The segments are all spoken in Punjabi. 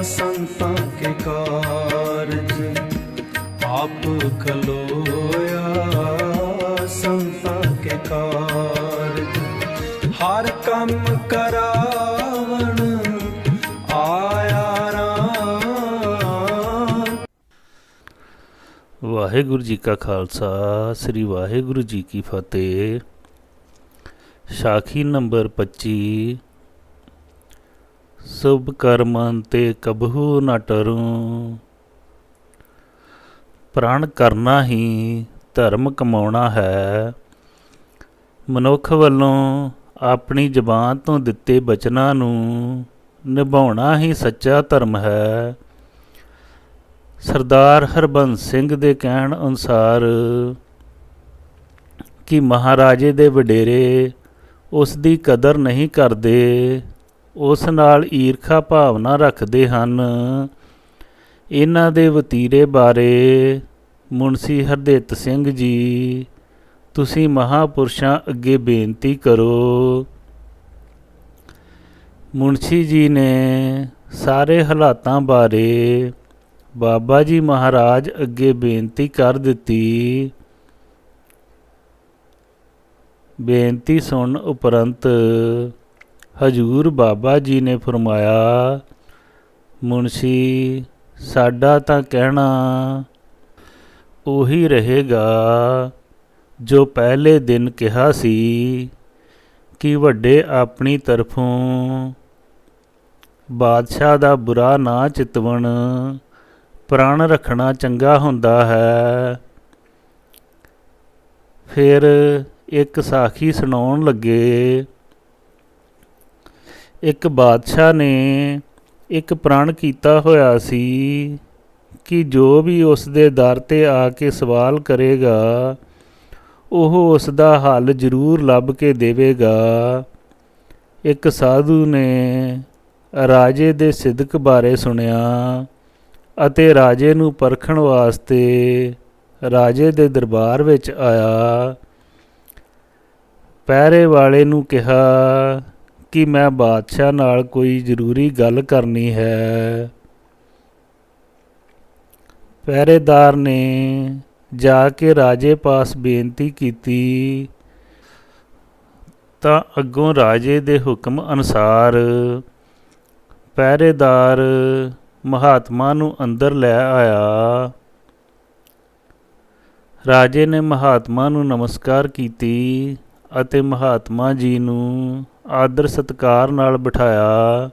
संतां के कारज, आप खलोया संतां के कारज। हर कम करावण आया राम। ਵਾਹਿਗੁਰੂ ਜੀ ਕਾ ਖਾਲਸਾ, ਸ੍ਰੀ ਵਾਹਿਗੁਰੂ ਜੀ ਕੀ ਫਤਿਹ। ਸਾਖੀ ਨੰਬਰ 25। ਸੁਭ ਕਰਮਨ ਤੇ ਕਬਹੂ ਨਾ ਟਰੂੰ। ਪ੍ਰਣ ਕਰਨਾ ਹੀ ਧਰਮ ਕਮਾਉਣਾ ਹੈ। ਮਨੁੱਖ ਵੱਲੋਂ ਆਪਣੀ ਜ਼ਬਾਨ ਤੋਂ ਦਿੱਤੇ ਬਚਨਾਂ ਨੂੰ ਨਿਭਾਉਣਾ ਹੀ ਸੱਚਾ ਧਰਮ ਹੈ। ਸਰਦਾਰ ਹਰਬੰਸ ਸਿੰਘ ਦੇ ਕਹਿਣ ਅਨੁਸਾਰ ਕਿ ਮਹਾਰਾਜੇ ਦੇ ਵਡੇਰੇ ਉਸ ਦੀ ਕਦਰ ਨਹੀਂ ਕਰਦੇ, ਉਸ ਨਾਲ ਈਰਖਾ ਭਾਵਨਾ ਰੱਖਦੇ ਹਨ। ਇਹਨਾਂ ਦੇ ਵਤੀਰੇ ਬਾਰੇ ਮੁਨਸ਼ੀ ਹਰਦਿੱਤ ਸਿੰਘ ਜੀ ਤੁਸੀਂ ਮਹਾਂਪੁਰਸ਼ਾਂ ਅੱਗੇ ਬੇਨਤੀ ਕਰੋ। ਮੁਨਸ਼ੀ ਜੀ ਨੇ ਸਾਰੇ ਹਾਲਾਤਾਂ ਬਾਰੇ ਬਾਬਾ ਜੀ ਮਹਾਰਾਜ ਅੱਗੇ ਬੇਨਤੀ ਕਰ ਦਿੱਤੀ। ਬੇਨਤੀ ਸੁਣਨ ਉਪਰੰਤ ਹਜੂਰ ਬਾਬਾ ਜੀ ਨੇ ਫਰਮਾਇਆ, ਮੁਨਸ਼ੀ ਸਾਡਾ ਤਾਂ ਕਹਿਣਾ ਉਹੀ ਰਹੇਗਾ ਜੋ ਪਹਿਲੇ ਦਿਨ ਕਿਹਾ ਸੀ ਕਿ ਵੱਡੇ ਆਪਣੀ ਤਰਫੋਂ ਬਾਦਸ਼ਾਹ ਦਾ ਬੁਰਾ ਨਾ ਚਿਤਵਣ, ਪ੍ਰਣ ਰੱਖਣਾ ਚੰਗਾ ਹੁੰਦਾ ਹੈ। ਫਿਰ ਇੱਕ ਸਾਖੀ ਸੁਣਾਉਣ ਲੱਗੇ। ਇੱਕ ਬਾਦਸ਼ਾਹ ਨੇ ਇੱਕ ਪ੍ਰਣ ਕੀਤਾ ਹੋਇਆ ਸੀ ਕਿ ਜੋ ਵੀ ਉਸ ਦੇ ਦਰ 'ਤੇ ਆ ਕੇ ਸਵਾਲ ਕਰੇਗਾ ਉਹ ਉਸ ਦਾ ਹੱਲ ਜ਼ਰੂਰ ਲੱਭ ਕੇ ਦੇਵੇਗਾ। ਇੱਕ ਸਾਧੂ ਨੇ ਰਾਜੇ ਦੇ ਸਿਦਕ ਬਾਰੇ ਸੁਣਿਆ ਅਤੇ ਰਾਜੇ ਨੂੰ ਪਰਖਣ ਵਾਸਤੇ ਰਾਜੇ ਦੇ ਦਰਬਾਰ ਵਿੱਚ ਆਇਆ। ਪਹਿਰੇ ਵਾਲੇ ਨੂੰ ਕਿਹਾ ਕਿ ਮੈਂ ਬਾਦਸ਼ਾਹ ਨਾਲ ਕੋਈ ਜ਼ਰੂਰੀ ਗੱਲ ਕਰਨੀ ਹੈ। ਪਹਿਰੇਦਾਰ ਨੇ ਜਾ ਕੇ ਰਾਜੇ ਪਾਸ ਬੇਨਤੀ ਕੀਤੀ ਤਾਂ ਅੱਗੋਂ ਰਾਜੇ ਦੇ ਹੁਕਮ ਅਨੁਸਾਰ ਪਹਿਰੇਦਾਰ ਮਹਾਤਮਾ ਨੂੰ ਅੰਦਰ ਲੈ ਆਇਆ। ਰਾਜੇ ਨੇ ਮਹਾਤਮਾ ਨੂੰ ਨਮਸਕਾਰ ਕੀਤੀ ਅਤੇ ਮਹਾਤਮਾ ਜੀ ਨੂੰ ਆਦਰ ਸਤਿਕਾਰ ਨਾਲ ਬਿਠਾਇਆ।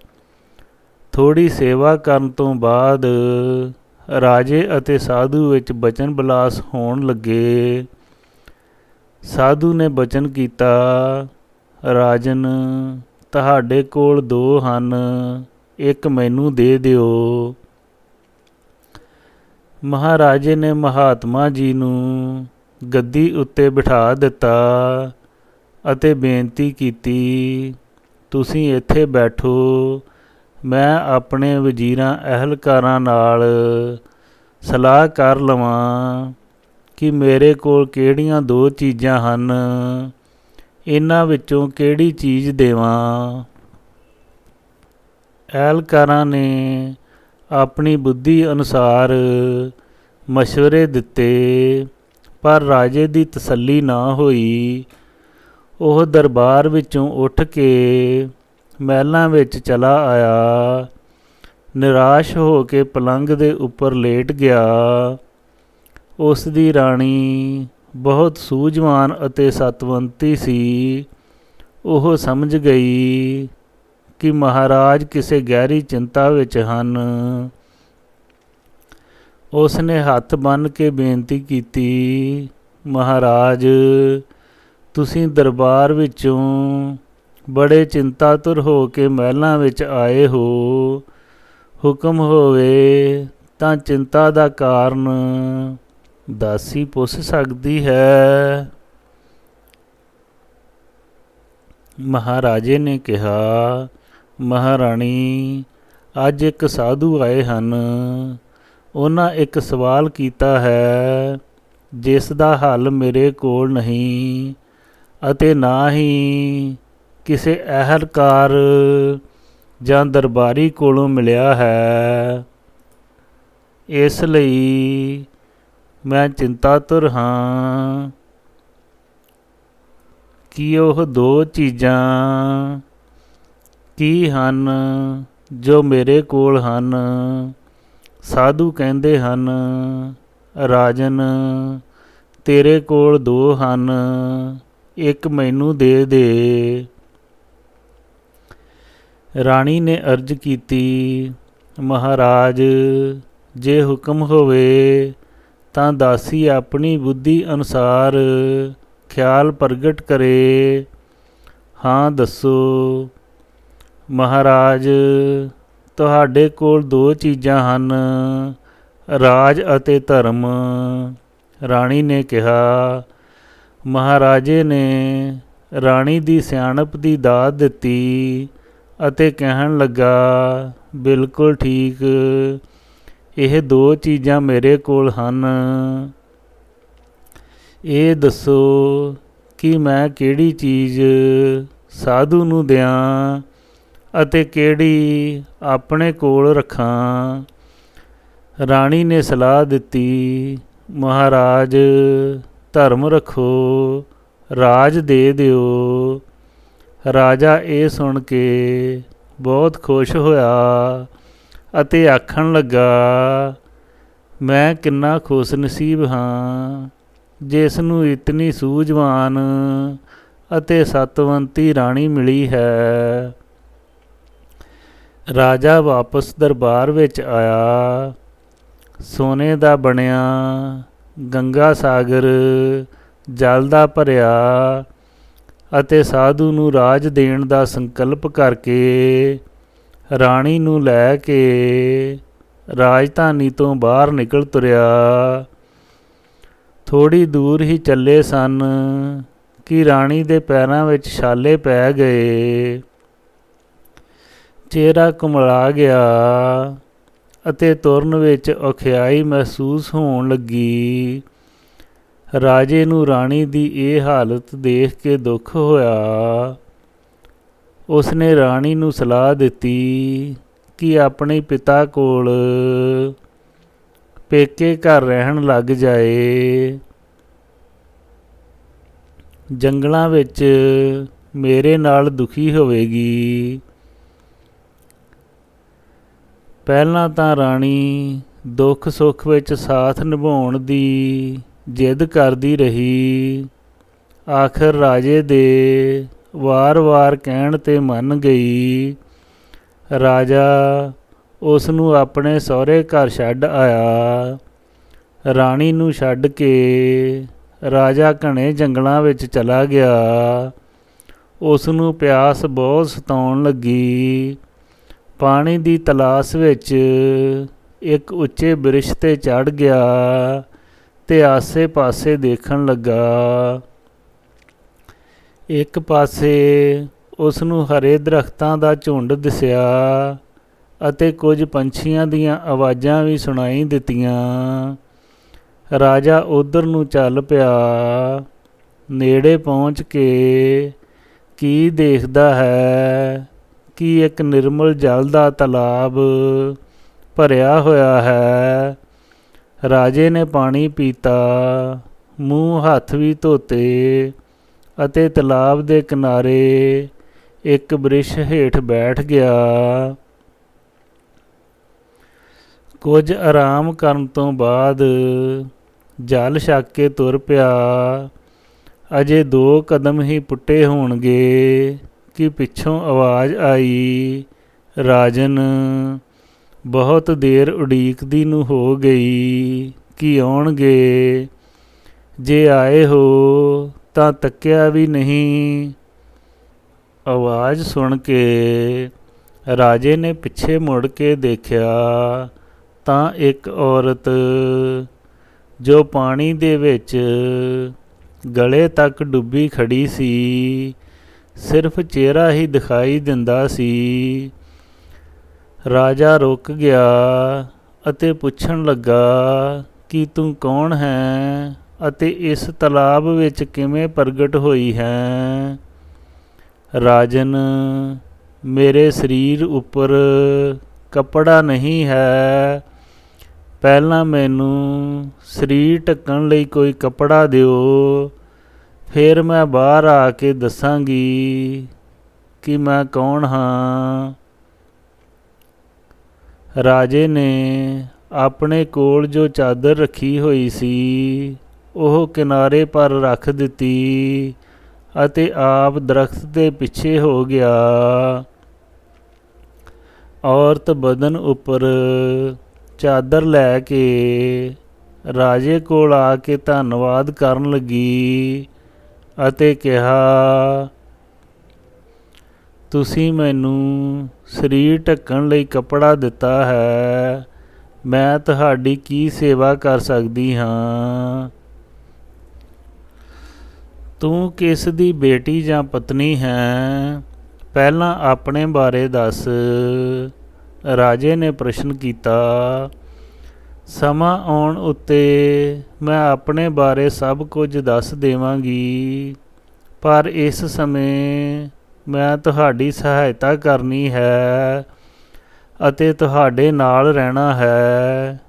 ਥੋੜ੍ਹੀ ਸੇਵਾ ਕਰਨ ਤੋਂ ਬਾਅਦ ਰਾਜੇ ਅਤੇ ਸਾਧੂ ਵਿੱਚ ਬਚਨ ਵਿਲਾਸ ਹੋਣ ਲੱਗੇ। ਸਾਧੂ ਨੇ ਬਚਨ ਕੀਤਾ, ਰਾਜਨ ਤੁਹਾਡੇ ਕੋਲ 2 ਹਨ, ਇੱਕ ਮੈਨੂੰ ਦੇ ਦਿਓ। ਮਹਾਰਾਜੇ ਨੇ ਮਹਾਤਮਾ ਜੀ ਨੂੰ ਗੱਦੀ ਉੱਤੇ ਬਿਠਾ ਦਿੱਤਾ ਅਤੇ ਬੇਨਤੀ ਕੀਤੀ, ਤੁਸੀਂ ਇੱਥੇ ਬੈਠੋ, ਮੈਂ ਆਪਣੇ ਵਜ਼ੀਰਾਂ ਅਹਿਲਕਾਰਾਂ ਨਾਲ ਸਲਾਹ ਕਰ ਲਵਾਂ ਕਿ ਮੇਰੇ ਕੋਲ ਕਿਹੜੀਆਂ 2 ਚੀਜ਼ਾਂ ਹਨ, ਇਹਨਾਂ ਵਿੱਚੋਂ ਕਿਹੜੀ ਚੀਜ਼ ਦੇਵਾਂ। ਅਹਿਲਕਾਰਾਂ ਨੇ ਆਪਣੀ ਬੁੱਧੀ ਅਨੁਸਾਰ ਮਸ਼ਵਰੇ ਦਿੱਤੇ, ਪਰ ਰਾਜੇ ਦੀ ਤਸੱਲੀ ਨਾ ਹੋਈ। ਉਹ ਦਰਬਾਰ ਵਿੱਚੋਂ ਉੱਠ ਕੇ ਮਹਿਲਾਂ ਵਿੱਚ ਚਲਾ ਆਇਆ। ਨਿਰਾਸ਼ ਹੋ ਕੇ ਪਲੰਗ ਦੇ ਉੱਪਰ ਲੇਟ ਗਿਆ। ਉਸ ਦੀ ਰਾਣੀ ਬਹੁਤ ਸੂਝਵਾਨ ਅਤੇ ਸਤਵੰਤੀ ਸੀ। ਉਹ ਸਮਝ ਗਈ ਕਿ ਮਹਾਰਾਜ ਕਿਸੇ ਗਹਿਰੀ ਚਿੰਤਾ ਵਿੱਚ ਹਨ। ਉਸ ਨੇ ਹੱਥ ਬੰਨ੍ਹ ਕੇ ਬੇਨਤੀ ਕੀਤੀ, ਮਹਾਰਾਜ ਤੁਸੀਂ ਦਰਬਾਰ ਵਿੱਚੋਂ ਬੜੇ ਚਿੰਤਾਤੁਰ ਹੋ ਕੇ ਮਹਿਲਾਂ ਵਿੱਚ ਆਏ ਹੋ। ਹੁਕਮ ਹੋਵੇ ਤਾਂ ਚਿੰਤਾ ਦਾ ਕਾਰਨ ਦਾਸੀ ਪੁੱਛ ਸਕਦੀ ਹੈ। ਮਹਾਰਾਜੇ ਨੇ ਕਿਹਾ, ਮਹਾਰਾਣੀ ਅੱਜ ਇੱਕ ਸਾਧੂ ਆਏ ਹਨ, ਉਹਨਾਂ ਇੱਕ ਸਵਾਲ ਕੀਤਾ ਹੈ ਜਿਸ ਦਾ ਹੱਲ ਮੇਰੇ ਕੋਲ ਨਹੀਂ ਅਤੇ ਨਾ ਹੀ ਕਿਸੇ ਅਹਿਲਕਾਰ ਜਾਂ ਦਰਬਾਰੀ ਕੋਲੋਂ ਮਿਲਿਆ ਹੈ। ਇਸ ਲਈ ਮੈਂ ਚਿੰਤਾਤੁਰ ਹਾਂ ਕਿ ਉਹ ਦੋ ਚੀਜ਼ਾਂ ਕੀ ਹਨ ਜੋ ਮੇਰੇ ਕੋਲ ਹਨ। ਸਾਧੂ ਕਹਿੰਦੇ ਹਨ, ਰਾਜਨ, ਤੇਰੇ ਕੋਲ ਦੋ ਹਨ, ਇੱਕ ਮੈਨੂੰ ਦੇ ਦੇ। ਰਾਣੀ ਨੇ ਅਰਜ਼ ਕੀਤੀ, ਮਹਾਰਾਜ, ਜੇ ਹੁਕਮ ਹੋਵੇ ਤਾਂ ਦਾਸੀ ਆਪਣੀ ਬੁੱਧੀ ਅਨੁਸਾਰ ਖਿਆਲ ਪ੍ਰਗਟ ਕਰੇ। ਹਾਂ ਦੱਸੋ। ਮਹਾਰਾਜ, ਤੁਹਾਡੇ ਕੋਲ ਦੋ ਚੀਜ਼ਾਂ ਹਨ, ਰਾਜ ਅਤੇ ਧਰਮ। ਰਾਣੀ ਨੇ ਕਿਹਾ। ਮਹਾਰਾਜੇ ਨੇ ਰਾਣੀ ਦੀ ਸਿਆਣਪ ਦੀ ਦਾਤ ਦਿੱਤੀ ਅਤੇ ਕਹਿਣ ਲੱਗਾ, ਬਿਲਕੁਲ ਠੀਕ, ਇਹ ਦੋ ਚੀਜ਼ਾਂ ਮੇਰੇ ਕੋਲ ਹਨ। ਇਹ ਦੱਸੋ ਕਿ ਮੈਂ ਕਿਹੜੀ ਚੀਜ਼ ਸਾਧੂ ਨੂੰ ਦਿਆਂ ਅਤੇ ਕਿਹੜੀ ਆਪਣੇ ਕੋਲ ਰੱਖਾਂ। ਰਾਣੀ ਨੇ ਸਲਾਹ ਦਿੱਤੀ, ਮਹਾਰਾਜ, ਧਰਮ ਰੱਖੋ, ਰਾਜ ਦੇ ਦਿਓ। ਰਾਜਾ ਇਹ ਸੁਣ ਕੇ ਬਹੁਤ ਖੁਸ਼ ਹੋਇਆ ਅਤੇ ਆਖਣ ਲੱਗਾ, ਮੈਂ ਕਿੰਨਾ ਖੁਸ਼ਨਸੀਬ ਹਾਂ ਜਿਸ ਨੂੰ ਇਤਨੀ ਸੂਝਵਾਨ ਅਤੇ ਸਤਵੰਤੀ ਰਾਣੀ ਮਿਲੀ ਹੈ। ਰਾਜਾ ਵਾਪਸ ਦਰਬਾਰ ਵਿੱਚ ਆਇਆ। ਸੋਨੇ ਦਾ ਬਣਿਆ ਗੰਗਾ ਸਾਗਰ ਜਲ ਦਾ ਭਰਿਆ ਅਤੇ ਸਾਧੂ ਨੂੰ ਰਾਜ ਦੇਣ ਦਾ ਸੰਕਲਪ ਕਰਕੇ ਰਾਣੀ ਨੂੰ ਲੈ ਕੇ ਰਾਜਧਾਨੀ ਤੋਂ ਬਾਹਰ ਨਿਕਲ ਤੁਰਿਆ। ਥੋੜ੍ਹੀ ਦੂਰ ਹੀ ਚੱਲੇ ਸਨ ਕਿ ਰਾਣੀ ਦੇ ਪੈਰਾਂ ਵਿੱਚ ਛਾਲੇ ਪੈ ਗਏ। ਚਿਹਰਾ ਕੁਮਲਾ ਗਿਆ ਅਤੇ ਤੁਰਨ ਵਿੱਚ ਔਖਿਆਈ ਮਹਿਸੂਸ ਹੋਣ ਲੱਗੀ। ਰਾਜੇ ਨੂੰ ਰਾਣੀ ਦੀ ਇਹ ਹਾਲਤ ਦੇਖ ਕੇ ਦੁੱਖ ਹੋਇਆ। ਉਸਨੇ ਰਾਣੀ ਨੂੰ ਸਲਾਹ ਦਿੱਤੀ ਕਿ ਆਪਣੇ ਪਿਤਾ ਕੋਲ ਪੇਕੇ ਘਰ ਰਹਿਣ ਲੱਗ ਜਾਏ। ਜੰਗਲਾਂ ਵਿੱਚ ਮੇਰੇ ਨਾਲ ਦੁਖੀ ਹੋਵੇਗੀ। ਪਹਿਲਾਂ ਤਾਂ ਰਾਣੀ ਦੁੱਖ ਸੁੱਖ ਵਿੱਚ ਸਾਥ ਨਿਭਾਉਣ ਦੀ ਜਿੱਦ ਕਰਦੀ ਰਹੀ। ਆਖਰ ਰਾਜੇ ਦੇ ਵਾਰ-ਵਾਰ ਕਹਿਣ 'ਤੇ ਮੰਨ ਗਈ। ਰਾਜਾ ਉਸ ਨੂੰ ਆਪਣੇ ਸਹੁਰੇ ਘਰ ਛੱਡ ਆਇਆ। ਰਾਣੀ ਨੂੰ ਛੱਡ ਕੇ ਰਾਜਾ ਘਣੇ ਜੰਗਲਾਂ ਵਿੱਚ ਚਲਾ ਗਿਆ। ਉਸ ਨੂੰ ਪਿਆਸ ਬਹੁਤ ਸਤਾਉਣ ਲੱਗੀ। ਪਾਣੀ ਦੀ ਤਲਾਸ਼ ਵਿੱਚ ਇੱਕ ਉੱਚੇ ਬਿਰਛ 'ਤੇ ਚੜ੍ਹ ਗਿਆ ਤੇ ਆਸੇ-ਪਾਸੇ ਦੇਖਣ ਲੱਗਾ। ਇੱਕ ਪਾਸੇ ਉਸ ਨੂੰ ਹਰੇ ਦਰਖਤਾਂ ਦਾ ਝੁੰਡ ਦਿਸਿਆ ਅਤੇ ਕੁਝ ਪੰਛੀਆਂ ਦੀਆਂ ਆਵਾਜ਼ਾਂ ਵੀ ਸੁਣਾਈ ਦਿੱਤੀਆਂ। ਰਾਜਾ ਉੱਧਰ ਨੂੰ ਚੱਲ ਪਿਆ। ਨੇੜੇ ਪਹੁੰਚ ਕੇ ਕੀ ਦੇਖਦਾ ਹੈ ਕਿ ਇੱਕ ਨਿਰਮਲ ਜਲ ਦਾ ਤਲਾਬ ਭਰਿਆ ਹੋਇਆ ਹੈ। ਰਾਜੇ ਨੇ ਪਾਣੀ ਪੀਤਾ, ਮੂੰਹ ਹੱਥ ਵੀ ਧੋਤੇ ਅਤੇ ਤਲਾਬ ਦੇ ਕਿਨਾਰੇ ਇੱਕ ਬਿਰਛ ਹੇਠ ਬੈਠ ਗਿਆ। ਕੁਝ ਆਰਾਮ ਕਰਨ ਤੋਂ ਬਾਅਦ ਜਲ ਛਕ ਕੇ ਤੁਰ ਪਿਆ। ਅਜੇ 2 ਕਦਮ ਹੀ ਪੁੱਟੇ ਹੋਣਗੇ ਕਿ ਪਿੱਛੋਂ ਆਵਾਜ਼ ਆਈ, ਰਾਜਨ, ਬਹੁਤ ਦੇਰ ਉਡੀਕਦੀ ਨੂੰ ਹੋ ਗਈ ਕਿ ਆਉਣਗੇ। ਜੇ ਆਏ ਹੋ ਤਾਂ ਤੱਕਿਆ ਵੀ ਨਹੀਂ। ਆਵਾਜ਼ ਸੁਣ ਕੇ ਰਾਜੇ ਨੇ ਪਿੱਛੇ ਮੁੜ ਕੇ ਦੇਖਿਆ ਤਾਂ ਇੱਕ ਔਰਤ ਜੋ ਪਾਣੀ ਦੇ ਵਿੱਚ ਗਲੇ ਤੱਕ ਡੁੱਬੀ ਖੜੀ ਸੀ, ਸਿਰਫ ਚਿਹਰਾ ਹੀ ਦਿਖਾਈ ਦਿੰਦਾ ਸੀ। ਰਾਜਾ ਰੁਕ ਗਿਆ ਅਤੇ ਪੁੱਛਣ ਲੱਗਾ ਕਿ ਤੂੰ ਕੌਣ ਹੈ ਅਤੇ ਇਸ ਤਲਾਬ ਵਿੱਚ ਕਿਵੇਂ ਪ੍ਰਗਟ ਹੋਈ ਹੈ। ਰਾਜਨ, ਮੇਰੇ ਸਰੀਰ ਉੱਪਰ ਕੱਪੜਾ ਨਹੀਂ ਹੈ। ਪਹਿਲਾਂ ਮੈਨੂੰ ਸਰੀਰ ਢੱਕਣ ਲਈ ਕੋਈ ਕੱਪੜਾ ਦਿਓ, ਫਿਰ ਮੈਂ ਬਾਹਰ ਆ ਕੇ ਦੱਸਾਂਗੀ ਕਿ ਮੈਂ ਕੌਣ ਹਾਂ। ਰਾਜੇ ਨੇ ਆਪਣੇ ਕੋਲ ਜੋ ਚਾਦਰ ਰੱਖੀ ਹੋਈ ਸੀ ਉਹ ਕਿਨਾਰੇ ਪਰ ਰੱਖ ਦਿੱਤੀ ਅਤੇ ਆਪ ਦਰਖਤ ਦੇ ਪਿੱਛੇ ਹੋ ਗਿਆ। ਔਰਤ ਬਦਨ ਉੱਪਰ ਚਾਦਰ ਲੈ ਕੇ ਰਾਜੇ ਕੋਲ ਆ ਕੇ ਧੰਨਵਾਦ ਕਰਨ ਲੱਗੀ ਅਤੇ ਕਿਹਾ, ਤੁਸੀਂ ਮੈਨੂੰ ਸਰੀਰ ਢੱਕਣ ਲਈ ਕੱਪੜਾ ਦਿੱਤਾ ਹੈ, ਮੈਂ ਤੁਹਾਡੀ ਕੀ ਸੇਵਾ ਕਰ ਸਕਦੀ ਹਾਂ? ਤੂੰ ਕਿਸ ਦੀ ਬੇਟੀ ਜਾਂ ਪਤਨੀ ਹੈ? ਪਹਿਲਾਂ ਆਪਣੇ ਬਾਰੇ ਦੱਸ। ਰਾਜੇ ਨੇ ਪ੍ਰਸ਼ਨ ਕੀਤਾ। ਸਮਾਂ ਆਉਣ ਉੱਤੇ ਮੈਂ ਆਪਣੇ ਬਾਰੇ ਸਭ ਕੁਝ ਦੱਸ ਦੇਵਾਂਗੀ, ਪਰ ਇਸ ਸਮੇਂ ਮੈਂ ਤੁਹਾਡੀ ਸਹਾਇਤਾ ਕਰਨੀ ਹੈ ਅਤੇ ਤੁਹਾਡੇ ਨਾਲ ਰਹਿਣਾ ਹੈ।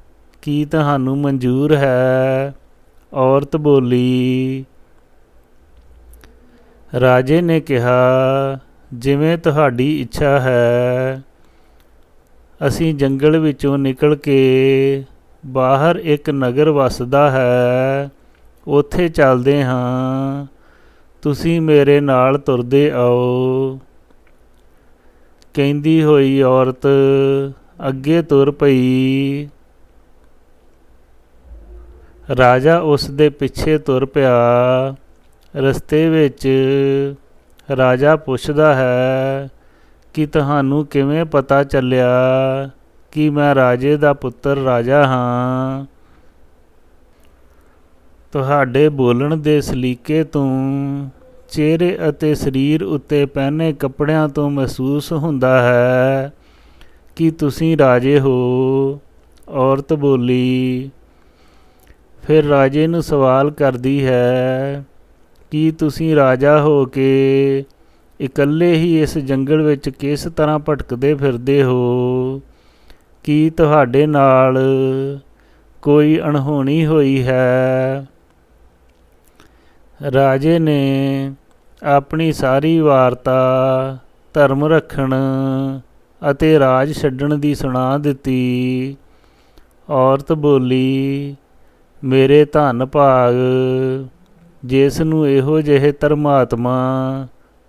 ਕੀ ਤੁਹਾਨੂੰ ਮਨਜ਼ੂਰ ਹੈ? ਔਰਤ ਬੋਲੀ। ਰਾਜੇ ਨੇ ਕਿਹਾ, ਜਿਵੇਂ ਤੁਹਾਡੀ ਇੱਛਾ ਹੈ। ਅਸੀਂ ਜੰਗਲ ਵਿੱਚੋਂ ਨਿਕਲ ਕੇ ਬਾਹਰ ਇੱਕ ਨਗਰ ਵਸਦਾ ਹੈ, ਉੱਥੇ ਚੱਲਦੇ ਹਾਂ। ਤੁਸੀਂ ਮੇਰੇ ਨਾਲ ਤੁਰਦੇ ਆਓ। ਕਹਿੰਦੀ ਹੋਈ ਔਰਤ ਅੱਗੇ ਤੁਰ ਪਈ। ਰਾਜਾ ਉਸ ਦੇ ਪਿੱਛੇ ਤੁਰ ਪਿਆ। ਰਸਤੇ ਵਿੱਚ ਰਾਜਾ ਪੁੱਛਦਾ ਹੈ ਕਿ ਤੁਹਾਨੂੰ ਕਿਵੇਂ ਪਤਾ ਚੱਲਿਆ ਕਿ ਮੈਂ ਰਾਜੇ ਦਾ ਪੁੱਤਰ ਰਾਜਾ ਹਾਂ? ਤੁਹਾਡੇ ਬੋਲਣ ਦੇ ਸਲੀਕੇ ਤੋਂ, ਚਿਹਰੇ ਅਤੇ ਸਰੀਰ ਉੱਤੇ ਪਹਿਨੇ ਕੱਪੜਿਆਂ ਤੋਂ ਮਹਿਸੂਸ ਹੁੰਦਾ ਹੈ ਕਿ ਤੁਸੀਂ ਰਾਜੇ ਹੋ। ਔਰਤ ਬੋਲੀ। ਫਿਰ ਰਾਜੇ ਨੂੰ ਸਵਾਲ ਕਰਦੀ ਹੈ ਕਿ ਤੁਸੀਂ ਰਾਜਾ ਹੋ ਕੇ ਇਕੱਲੇ ਹੀ ਇਸ ਜੰਗਲ ਵਿੱਚ ਕਿਸ ਤਰ੍ਹਾਂ ਭਟਕਦੇ ਫਿਰਦੇ ਹੋ? ਕੀ ਤੁਹਾਡੇ ਨਾਲ ਕੋਈ ਅਣਹੋਣੀ ਹੋਈ ਹੈ? ਰਾਜੇ ਨੇ ਆਪਣੀ ਸਾਰੀ ਵਾਰਤਾ ਧਰਮ ਰੱਖਣ ਅਤੇ ਰਾਜ ਛੱਡਣ ਦੀ ਸੁਣਾ ਦਿੱਤੀ। ਔਰਤ ਬੋਲੀ, ਮੇਰੇ ਧੰਨ ਭਾਗ, ਜਿਸ ਨੂੰ ਇਹੋ ਜਿਹੇ ਧਰਮਾਤਮਾ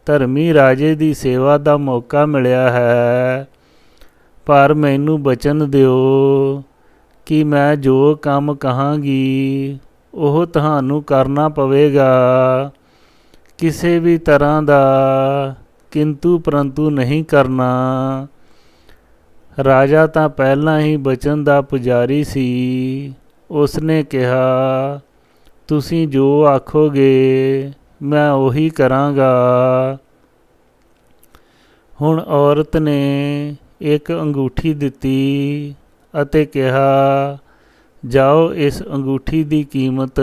ਧਰਮੀ ਰਾਜੇ ਦੀ ਸੇਵਾ ਦਾ ਮੌਕਾ ਮਿਲਿਆ ਹੈ। ਪਰ ਮੈਨੂੰ ਬਚਨ ਦਿਓ ਕਿ ਮੈਂ ਜੋ ਕੰਮ ਕਹਾਂਗੀ ਉਹ ਤੁਹਾਨੂੰ ਕਰਨਾ ਪਵੇਗਾ। ਕਿਸੇ ਵੀ ਤਰ੍ਹਾਂ ਦਾ ਕਿੰਤੂ ਪਰੰਤੂ ਨਹੀਂ ਕਰਨਾ। ਰਾਜਾ ਤਾਂ ਪਹਿਲਾਂ ਹੀ ਬਚਨ ਦਾ ਪੁਜਾਰੀ ਸੀ। ਉਸਨੇ ਕਿਹਾ, ਤੁਸੀਂ ਜੋ ਆਖੋਗੇ ਮੈਂ ਉਹੀ ਕਰਾਂਗਾ। ਹੁਣ ਔਰਤ ਨੇ ਇੱਕ ਅੰਗੂਠੀ ਦਿੱਤੀ ਅਤੇ ਕਿਹਾ, ਜਾਓ, ਇਸ ਅੰਗੂਠੀ ਦੀ ਕੀਮਤ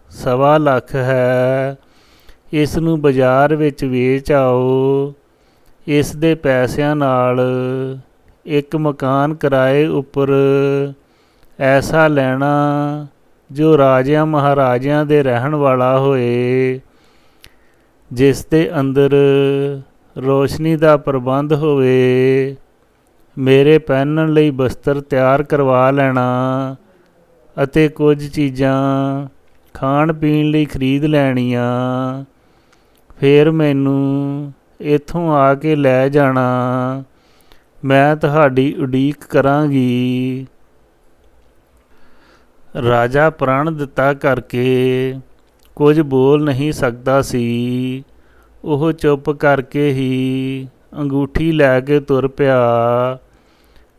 1.25 ਲੱਖ ਹੈ। ਇਸ ਨੂੰ ਬਾਜ਼ਾਰ ਵਿੱਚ ਵੇਚ ਆਓ। ਇਸ ਦੇ ਪੈਸਿਆਂ ਨਾਲ ਇੱਕ ਮਕਾਨ ਕਿਰਾਏ ਉੱਪਰ ਐਸਾ ਲੈਣਾ ਜੋ ਰਾਜਿਆਂ ਮਹਾਰਾਜਿਆਂ ਦੇ ਰਹਿਣ ਵਾਲਾ ਹੋਏ, ਜਿਸ ਦੇ ਅੰਦਰ ਰੋਸ਼ਨੀ ਦਾ ਪ੍ਰਬੰਧ ਹੋਵੇ। ਮੇਰੇ ਪਹਿਨਣ ਲਈ ਬਸਤਰ ਤਿਆਰ ਕਰਵਾ ਲੈਣਾ ਅਤੇ ਕੁਝ ਚੀਜ਼ਾਂ ਖਾਣ ਪੀਣ ਲਈ ਖਰੀਦ ਲੈਣੀਆਂ। ਫਿਰ ਮੈਨੂੰ ਇੱਥੋਂ ਆ ਕੇ ਲੈ ਜਾਣਾ। ਮੈਂ ਤੁਹਾਡੀ ਉਡੀਕ ਕਰਾਂਗੀ। ਰਾਜਾ ਪ੍ਰਣ ਦਿੱਤਾ ਕਰਕੇ ਕੁਝ ਬੋਲ ਨਹੀਂ ਸਕਦਾ ਸੀ। ਉਹ ਚੁੱਪ ਕਰਕੇ ਹੀ ਅੰਗੂਠੀ ਲੈ ਕੇ ਤੁਰ ਪਿਆ।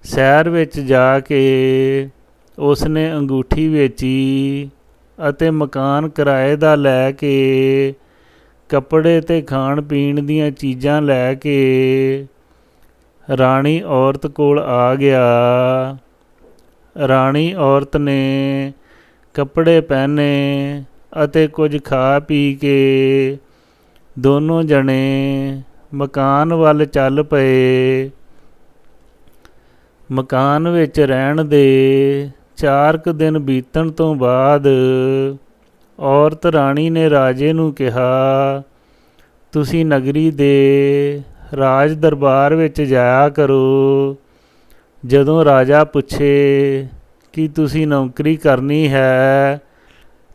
ਸ਼ਹਿਰ ਵਿੱਚ ਜਾ ਕੇ ਉਸਨੇ ਅੰਗੂਠੀ ਵੇਚੀ ਅਤੇ ਮਕਾਨ ਕਿਰਾਏ ਦਾ ਲੈ ਕੇ ਕੱਪੜੇ ਅਤੇ ਖਾਣ ਪੀਣ ਦੀਆਂ ਚੀਜ਼ਾਂ ਲੈ ਕੇ ਰਾਣੀ ਔਰਤ ਕੋਲ ਆ ਗਿਆ। ਰਾਣੀ ਔਰਤ ਨੇ ਕੱਪੜੇ ਪਹਿਨੇ ਅਤੇ ਕੁਝ ਖਾ ਪੀ ਕੇ ਦੋਨੋਂ ਜਣੇ ਮਕਾਨ ਵੱਲ ਚੱਲ ਪਏ। ਮਕਾਨ ਵਿੱਚ ਰਹਿਣ ਦੇ 4 ਕੁ ਦਿਨ ਬੀਤਣ ਤੋਂ ਬਾਅਦ ਔਰਤ ਰਾਣੀ ਨੇ ਰਾਜੇ ਨੂੰ ਕਿਹਾ, ਤੁਸੀਂ ਨਗਰੀ ਦੇ ਰਾਜ ਦਰਬਾਰ ਵਿੱਚ ਜਾਇਆ ਕਰੋ। ਜਦੋਂ ਰਾਜਾ ਪੁੱਛੇ ਕਿ ਤੁਸੀਂ ਨੌਕਰੀ ਕਰਨੀ ਹੈ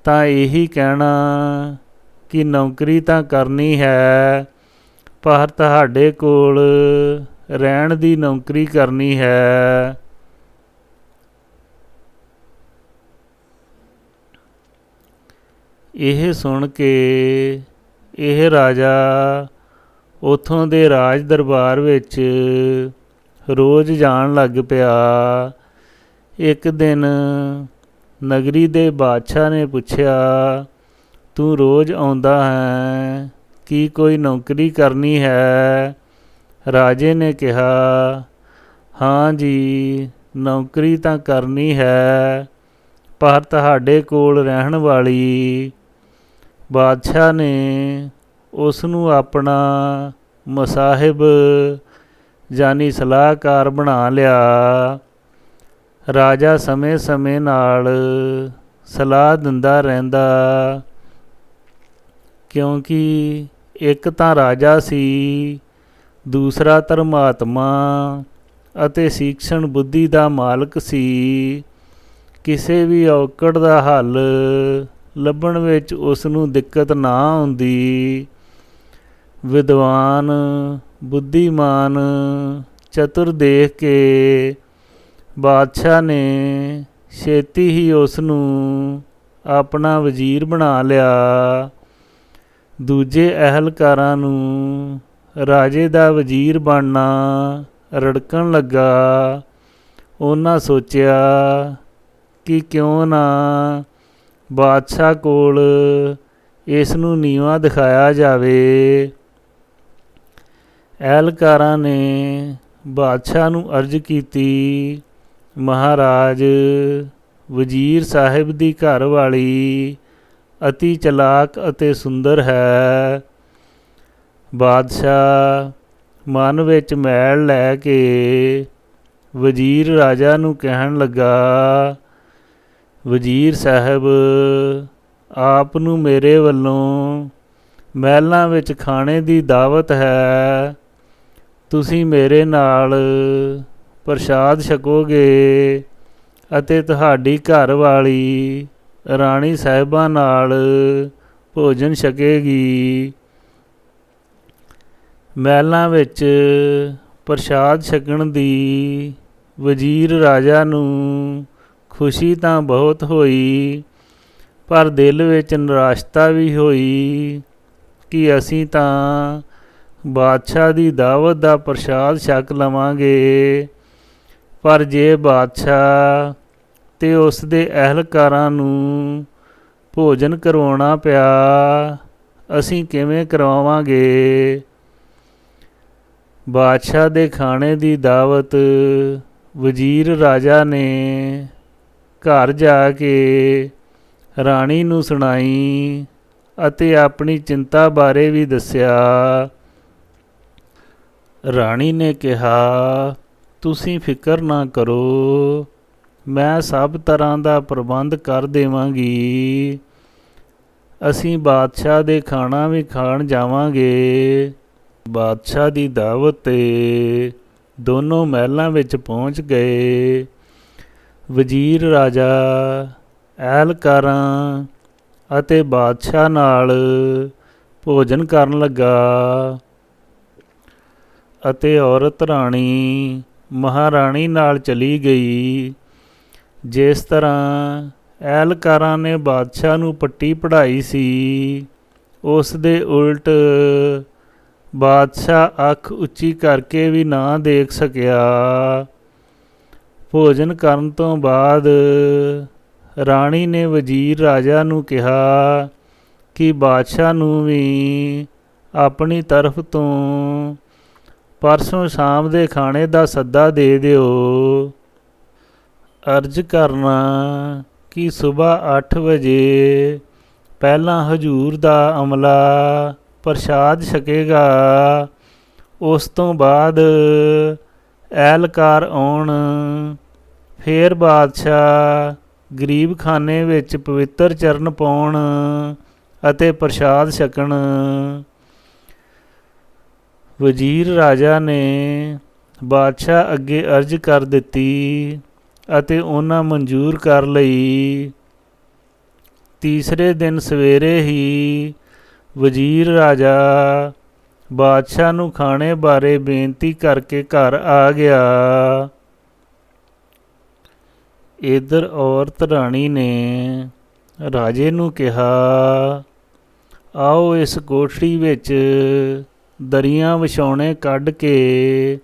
ਤਾਂ ਇਹੀ ਕਹਿਣਾ ਕਿ ਨੌਕਰੀ ਤਾਂ ਕਰਨੀ ਹੈ, ਪਰ ਤੁਹਾਡੇ ਕੋਲ ਰਹਿਣ ਦੀ ਨੌਕਰੀ ਕਰਨੀ ਹੈ। ਇਹ ਸੁਣ ਕੇ ਇਹ ਰਾਜਾ ਉੱਥੋਂ ਦੇ ਰਾਜ ਦਰਬਾਰ ਵਿੱਚ ਰੋਜ਼ ਜਾਣ ਲੱਗ ਪਿਆ। ਇੱਕ ਦਿਨ ਨਗਰੀ ਦੇ ਬਾਦਸ਼ਾਹ ਨੇ ਪੁੱਛਿਆ, ਤੂੰ ਰੋਜ਼ ਆਉਂਦਾ ਹੈ, ਕੀ ਕੋਈ ਨੌਕਰੀ ਕਰਨੀ ਹੈ? ਰਾਜੇ ਨੇ ਕਿਹਾ, ਹਾਂ ਜੀ, ਨੌਕਰੀ ਤਾਂ ਕਰਨੀ ਹੈ, ਪਰ ਤੁਹਾਡੇ ਕੋਲ ਰਹਿਣ ਵਾਲੀ। ਬਾਦਸ਼ਾਹ ਨੇ ਉਸ ਨੂੰ ਆਪਣਾ ਮੁਸਾਹਿਬ ਯਾਨੀ ਸਲਾਹਕਾਰ ਬਣਾ ਲਿਆ। ਰਾਜਾ ਸਮੇਂ-ਸਮੇਂ ਨਾਲ ਸਲਾਹ ਦਿੰਦਾ ਰਹਿੰਦਾ, ਕਿਉਂਕਿ ਇੱਕ ਤਾਂ ਰਾਜਾ ਸੀ, ਦੂਸਰਾ ਧਰਮਾਤਮਾ ਅਤੇ ਤੀਕਸ਼ਣ ਬੁੱਧੀ ਦਾ ਮਾਲਕ ਸੀ। ਕਿਸੇ ਵੀ ਔਕੜ ਦਾ ਹੱਲ ਲੱਭਣ ਵਿੱਚ ਉਸ ਨੂੰ ਦਿੱਕਤ ਨਾ ਆਉਂਦੀ। ਵਿਦਵਾਨ, ਬੁੱਧੀਮਾਨ, ਚਤੁਰ ਦੇਖ ਕੇ ਬਾਦਸ਼ਾਹ ਨੇ ਛੇਤੀ ਹੀ ਉਸ ਨੂੰ ਆਪਣਾ ਵਜ਼ੀਰ ਬਣਾ ਲਿਆ। ਦੂਜੇ ਅਹਿਲਕਾਰਾਂ ਨੂੰ ਰਾਜੇ ਦਾ ਵਜ਼ੀਰ ਬਣਨਾ ਰੜਕਣ ਲੱਗਾ। ਉਹਨਾਂ ਸੋਚਿਆ ਕਿ ਕਿਉਂ ਨਾ ਬਾਦਸ਼ਾਹ ਕੋਲ ਇਸ ਨੂੰ ਨੀਵਾਂ ਦਿਖਾਇਆ ਜਾਵੇ। ਅਹਿਲਕਾਰਾਂ ਨੇ ਬਾਦਸ਼ਾਹ ਨੂੰ ਅਰਜ਼ ਕੀਤੀ, ਮਹਾਰਾਜ, ਵਜ਼ੀਰ ਸਾਹਿਬ ਦੀ ਘਰ ਵਾਲੀ ਅਤੀ ਚਲਾਕ ਅਤੇ ਸੁੰਦਰ ਹੈ। ਬਾਦਸ਼ਾਹ ਮਨ ਵਿੱਚ ਮੈਲ ਲੈ ਕੇ ਵਜ਼ੀਰ ਰਾਜਾ ਨੂੰ ਕਹਿਣ ਲੱਗਾ, ਵਜ਼ੀਰ ਸਾਹਿਬ, ਆਪ ਨੂੰ ਮੇਰੇ ਵੱਲੋਂ ਮਹਿਲਾਂ ਵਿੱਚ ਖਾਣੇ ਦੀ ਦਾਵਤ ਹੈ। ਤੁਸੀਂ ਮੇਰੇ ਨਾਲ ਪ੍ਰਸ਼ਾਦ ਛਕੋਗੇ ਅਤੇ ਤੁਹਾਡੀ ਘਰ ਵਾਲੀ ਰਾਣੀ ਸਾਹਿਬਾਂ ਨਾਲ ਭੋਜਨ ਛਕੇਗੀ। ਮਹਿਲਾਂ ਵਿੱਚ ਪ੍ਰਸ਼ਾਦ ਛਕਣ ਦੀ ਵਜ਼ੀਰ ਰਾਜਾ ਨੂੰ ਖੁਸ਼ੀ ਤਾਂ ਬਹੁਤ ਹੋਈ, ਪਰ ਦਿਲ ਵਿੱਚ ਨਿਰਾਸ਼ਤਾ ਵੀ ਹੋਈ ਕਿ ਅਸੀਂ ਤਾਂ ਬਾਦਸ਼ਾਹ ਦੀ ਦਾਵਤ ਦਾ ਪ੍ਰਸ਼ਾਦ ਛਕ ਲਵਾਂਗੇ, ਪਰ ਜੇ ਬਾਦਸ਼ਾਹ ਅਤੇ ਉਸ ਦੇ ਅਹਿਲਕਾਰਾਂ ਨੂੰ ਭੋਜਨ ਕਰਵਾਉਣਾ ਪਿਆ, ਅਸੀਂ ਕਿਵੇਂ ਕਰਵਾਵਾਂਗੇ? ਬਾਦਸ਼ਾਹ ਦੇ ਖਾਣੇ ਦੀ ਦਾਵਤ ਵਜ਼ੀਰ ਰਾਜਾ ਨੇ ਘਰ ਜਾ ਕੇ ਰਾਣੀ ਨੂੰ ਸੁਣਾਈ ਅਤੇ ਆਪਣੀ ਚਿੰਤਾ ਬਾਰੇ ਵੀ ਦੱਸਿਆ। ਰਾਣੀ ਨੇ ਕਿਹਾ, ਤੁਸੀਂ ਫਿਕਰ ਨਾ ਕਰੋ, ਮੈਂ ਸਭ ਤਰ੍ਹਾਂ ਦਾ ਪ੍ਰਬੰਧ ਕਰ ਦੇਵਾਂਗੀ। ਅਸੀਂ ਬਾਦਸ਼ਾਹ ਦੇ ਖਾਣਾ ਵੀ ਖਾਣ ਜਾਵਾਂਗੇ। ਬਾਦਸ਼ਾਹ ਦੀ ਦਾਵਤ 'ਤੇ ਦੋਨੋਂ ਮਹਿਲਾਂ ਵਿੱਚ ਪਹੁੰਚ ਗਏ। ਵਜ਼ੀਰ ਰਾਜਾ ਅਹਿਲਕਾਰਾਂ ਅਤੇ ਬਾਦਸ਼ਾਹ ਨਾਲ ਭੋਜਨ ਕਰਨ ਲੱਗਾ ਅਤੇ ਔਰਤ ਰਾਣੀ ਮਹਾਰਾਣੀ ਨਾਲ ਚਲੀ ਗਈ। ਜਿਸ ਤਰ੍ਹਾਂ ਅਹਿਲਕਾਰਾਂ ਨੇ ਬਾਦਸ਼ਾਹ ਨੂੰ ਪੱਟੀ ਪੜ੍ਹਾਈ ਸੀ, ਉਸ ਦੇ ਉਲਟ ਬਾਦਸ਼ਾਹ ਅੱਖ ਉੱਚੀ ਕਰਕੇ ਵੀ ਨਾ ਦੇਖ ਸਕਿਆ। ਭੋਜਨ ਕਰਨ ਤੋਂ ਬਾਅਦ ਰਾਣੀ ਨੇ ਵਜ਼ੀਰ ਰਾਜਾ ਨੂੰ ਕਿਹਾ ਕਿ ਬਾਦਸ਼ਾਹ ਨੂੰ ਵੀ ਆਪਣੀ ਤਰਫ ਤੋਂ ਪਰਸੋਂ ਸ਼ਾਮ ਦੇ ਖਾਣੇ ਦਾ ਸੱਦਾ ਦੇ ਦਿਓ। ਅਰਜ਼ ਕਰਨਾ ਕਿ ਸੁਬਾਹ 8 ਵਜੇ ਪਹਿਲਾਂ ਹਜ਼ੂਰ ਦਾ ਅਮਲਾ ਪ੍ਰਸ਼ਾਦ ਛਕੇਗਾ ਉਸ ਤੋਂ ਬਾਅਦ ਐਲਕਾਰ ਆਉਣ। ਫੇਰ ਬਾਦਸ਼ਾਹ ਗਰੀਬ ਖਾਨੇ ਵਿੱਚ ਪਵਿੱਤਰ ਚਰਨ ਪਾਉਣ ਅਤੇ ਪ੍ਰਸ਼ਾਦ ਛਕਣ। ਵਜ਼ੀਰ ਰਾਜਾ ਨੇ ਬਾਦਸ਼ਾਹ ਅੱਗੇ ਅਰਜ਼ ਕਰ ਦਿੱਤੀ ਅਤੇ ਉਹਨਾਂ ਮਨਜ਼ੂਰ ਕਰ ਲਈ। ਤੀਸਰੇ ਦਿਨ ਸਵੇਰੇ ਹੀ ਵਜ਼ੀਰ ਰਾਜਾ ਬਾਦਸ਼ਾਹ ਨੂੰ ਖਾਣੇ ਬਾਰੇ ਬੇਨਤੀ ਕਰਕੇ ਘਰ ਆ ਗਿਆ। ਇੱਧਰ ਔਰਤ ਰਾਣੀ ਨੇ ਰਾਜੇ ਨੂੰ ਕਿਹਾ, ਆਓ ਇਸ ਕੋਠੜੀ ਵਿੱਚ ਦਰੀਆਂ ਵਿਛਾਉਣੇ ਕੱਢ ਕੇ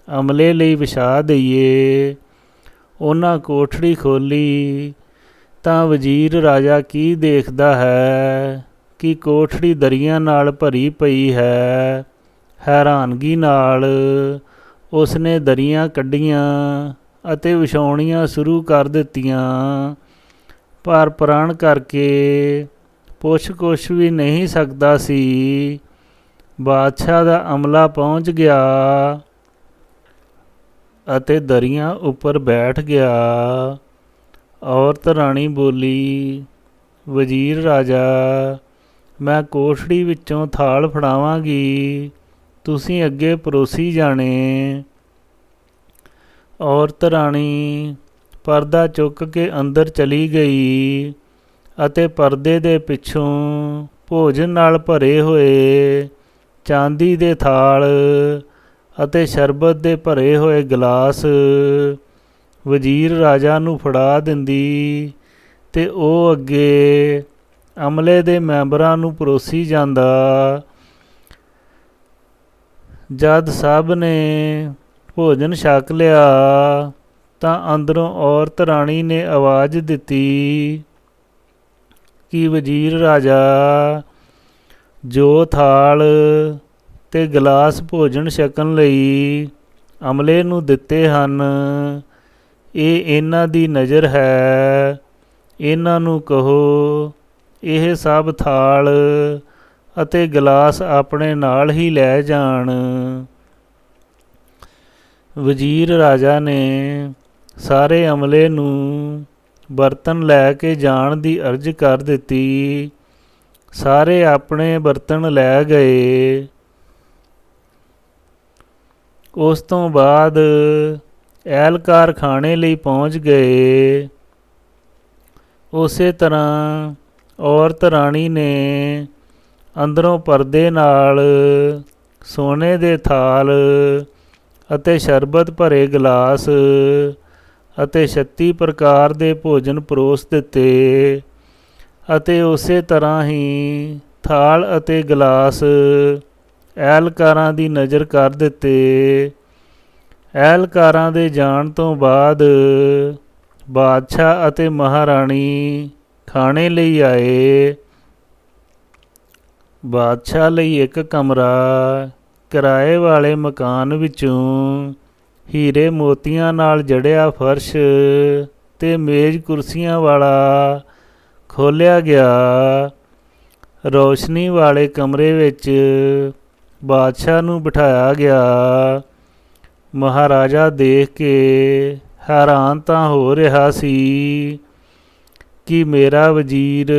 ਅਮਲੇ ਲਈ ਵਿਛਾ ਦਈਏ। ਉਹਨਾਂ ਕੋਠੜੀ ਖੋਲ੍ਹੀ ਤਾਂ ਵਜ਼ੀਰ ਰਾਜਾ ਕੀ ਦੇਖਦਾ ਹੈ ਕਿ ਕੋਠੜੀ ਦਰੀਆਂ ਨਾਲ ਭਰੀ ਪਈ ਹੈ। ਹੈਰਾਨਗੀ ਨਾਲ ਉਸਨੇ ਦਰੀਆਂ ਕੱਢੀਆਂ ਅਤੇ ਵਿਛਾਉਣੀਆਂ ਸ਼ੁਰੂ ਕਰ ਦਿੱਤੀਆਂ, ਪਰ ਪ੍ਰਣ ਕਰਕੇ ਪੁੱਛ ਕੁਛ ਵੀ ਨਹੀਂ ਸਕਦਾ ਸੀ। ਬਾਦਸ਼ਾਹ ਦਾ ਅਮਲਾ ਪਹੁੰਚ ਗਿਆ ਅਤੇ ਦਰੀਆਂ ਉੱਪਰ ਬੈਠ ਗਿਆ। ਔਰਤ ਰਾਣੀ ਬੋਲੀ, ਵਜ਼ੀਰ ਰਾਜਾ, ਮੈਂ ਕੋਠੜੀ ਵਿੱਚੋਂ ਥਾਲ ਫੜਾਵਾਂਗੀ, ਤੁਸੀਂ ਅੱਗੇ ਪਰੋਸੀ ਜਾਣੇ। ਔਰਤ ਰਾਣੀ ਪਰਦਾ ਚੁੱਕ ਕੇ ਅੰਦਰ ਚਲੀ ਗਈ ਅਤੇ ਪਰਦੇ ਦੇ ਪਿੱਛੋਂ ਭੋਜਨ ਨਾਲ ਭਰੇ ਹੋਏ ਚਾਂਦੀ ਦੇ ਥਾਲ ਅਤੇ ਸ਼ਰਬਤ ਦੇ ਭਰੇ ਹੋਏ ਗਲਾਸ ਵਜ਼ੀਰ ਰਾਜਾ ਨੂੰ ਫੜਾ ਦਿੰਦੀ ਤੇ ਉਹ ਅੱਗੇ ਅਮਲੇ ਦੇ ਮੈਂਬਰਾਂ ਨੂੰ ਪਰੋਸੀ ਜਾਂਦਾ। ਜਦ ਸਭ ਨੇ ਭੋਜਨ ਛਕ ਲਿਆ ਤਾਂ ਅੰਦਰੋਂ ਔਰਤ ਰਾਣੀ ਨੇ ਆਵਾਜ਼ ਦਿੱਤੀ ਕਿ ਵਜ਼ੀਰ ਰਾਜਾ, ਜੋ ਥਾਲ ਤੇ ਗਲਾਸ ਭੋਜਨ ਛਕਣ ਲਈ ਅਮਲੇ ਨੂੰ ਦਿੱਤੇ ਹਨ, ਇਹ ਇਹਨਾਂ ਦੀ ਨਜ਼ਰ ਹੈ। ਇਹਨਾਂ ਨੂੰ ਕਹੋ ਇਹ ਸਭ ਥਾਲ ਅਤੇ ਗਲਾਸ ਆਪਣੇ ਨਾਲ ਹੀ ਲੈ ਜਾਣ। ਵਜ਼ੀਰ ਰਾਜਾ ਨੇ ਸਾਰੇ ਅਮਲੇ ਨੂੰ ਬਰਤਨ ਲੈ ਕੇ ਜਾਣ ਦੀ ਅਰਜ਼ ਕਰ ਦਿੱਤੀ। ਸਾਰੇ ਆਪਣੇ ਬਰਤਨ ਲੈ ਗਏ। ਉਸ ਤੋਂ ਬਾਅਦ ਐਲਕਾਰ ਖਾਣੇ ਲਈ ਪਹੁੰਚ ਗਏ। ਉਸੇ ਤਰ੍ਹਾਂ ਔਰਤ ਰਾਣੀ ਨੇ ਅੰਦਰੋਂ ਪਰਦੇ ਨਾਲ ਸੋਨੇ ਦੇ ਥਾਲ ਅਤੇ ਸ਼ਰਬਤ ਭਰੇ ਗਲਾਸ ਅਤੇ 36 ਪ੍ਰਕਾਰ ਦੇ ਭੋਜਨ ਪਰੋਸ ਦਿੱਤੇ ਅਤੇ ਉਸੇ ਤਰ੍ਹਾਂ ਹੀ ਥਾਲ ਅਤੇ ਗਲਾਸ ਐਲਕਾਰਾਂ ਦੀ ਨਜ਼ਰ ਕਰ ਦਿੱਤੇ। ਐਲਕਾਰਾਂ ਦੇ ਜਾਣ ਤੋਂ ਬਾਅਦ ਬਾਦਸ਼ਾਹ ਅਤੇ ਮਹਾਰਾਣੀ ਖਾਣੇ ਲਈ ਆਏ। ਬਾਦਸ਼ਾਹ ਲਈ ਇੱਕ ਕਮਰਾ ਕਿਰਾਏ ਵਾਲੇ ਮਕਾਨ ਵਿੱਚੋਂ ਹੀਰੇ ਮੋਤੀਆਂ ਨਾਲ ਜੜਿਆ ਫਰਸ਼ ਤੇ ਮੇਜ਼ ਕੁਰਸੀਆਂ ਵਾਲਾ ਖੋਲ੍ਹਿਆ ਗਿਆ। ਰੌਸ਼ਨੀ ਵਾਲੇ ਕਮਰੇ ਵਿੱਚ ਬਾਦਸ਼ਾਹ ਨੂੰ ਬਿਠਾਇਆ ਗਿਆ। ਮਹਾਰਾਜਾ ਦੇਖ ਕੇ ਹੈਰਾਨ ਤਾਂ ਹੋ ਰਿਹਾ ਸੀ ਕਿ ਮੇਰਾ ਵਜ਼ੀਰ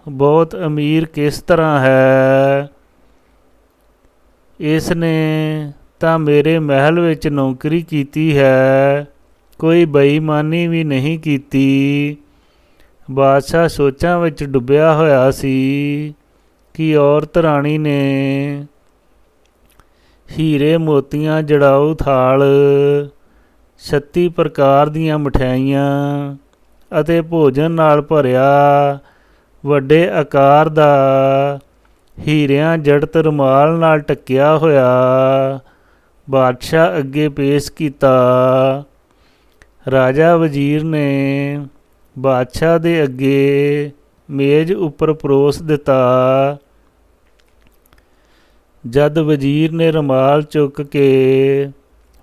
ਬਹੁਤ ਅਮੀਰ ਕਿਸ ਤਰ੍ਹਾਂ ਹੈ। ਇਸ ਨੇ ਤਾਂ ਮੇਰੇ ਮਹਿਲ ਵਿੱਚ ਨੌਕਰੀ ਕੀਤੀ ਹੈ, ਕੋਈ ਬੇਈਮਾਨੀ ਵੀ ਨਹੀਂ ਕੀਤੀ। ਬਾਦਸ਼ਾਹ ਸੋਚਾਂ ਵਿੱਚ ਡੁੱਬਿਆ ਹੋਇਆ ਸੀ ਕਿ ਔਰਤ ਰਾਣੀ ਨੇ ਹੀਰੇ ਮੋਤੀਆਂ ਜੜਾਊ ਥਾਲ, 36 ਪ੍ਰਕਾਰ ਦੀਆਂ ਮਠਿਆਈਆਂ ਅਤੇ ਭੋਜਨ ਨਾਲ ਭਰਿਆ ਵੱਡੇ ਆਕਾਰ ਦਾ ਹੀਰਿਆਂ ਜੜਤ ਰੁਮਾਲ ਨਾਲ ਢੱਕਿਆ ਹੋਇਆ ਬਾਦਸ਼ਾਹ ਅੱਗੇ ਪੇਸ਼ ਕੀਤਾ। ਰਾਜਾ ਵਜ਼ੀਰ ਨੇ ਬਾਦਸ਼ਾਹ ਦੇ ਅੱਗੇ ਮੇਜ਼ ਉੱਪਰ ਪਰੋਸ ਦਿੱਤਾ। ਜਦ ਵਜ਼ੀਰ ਨੇ ਰੁਮਾਲ ਚੁੱਕ ਕੇ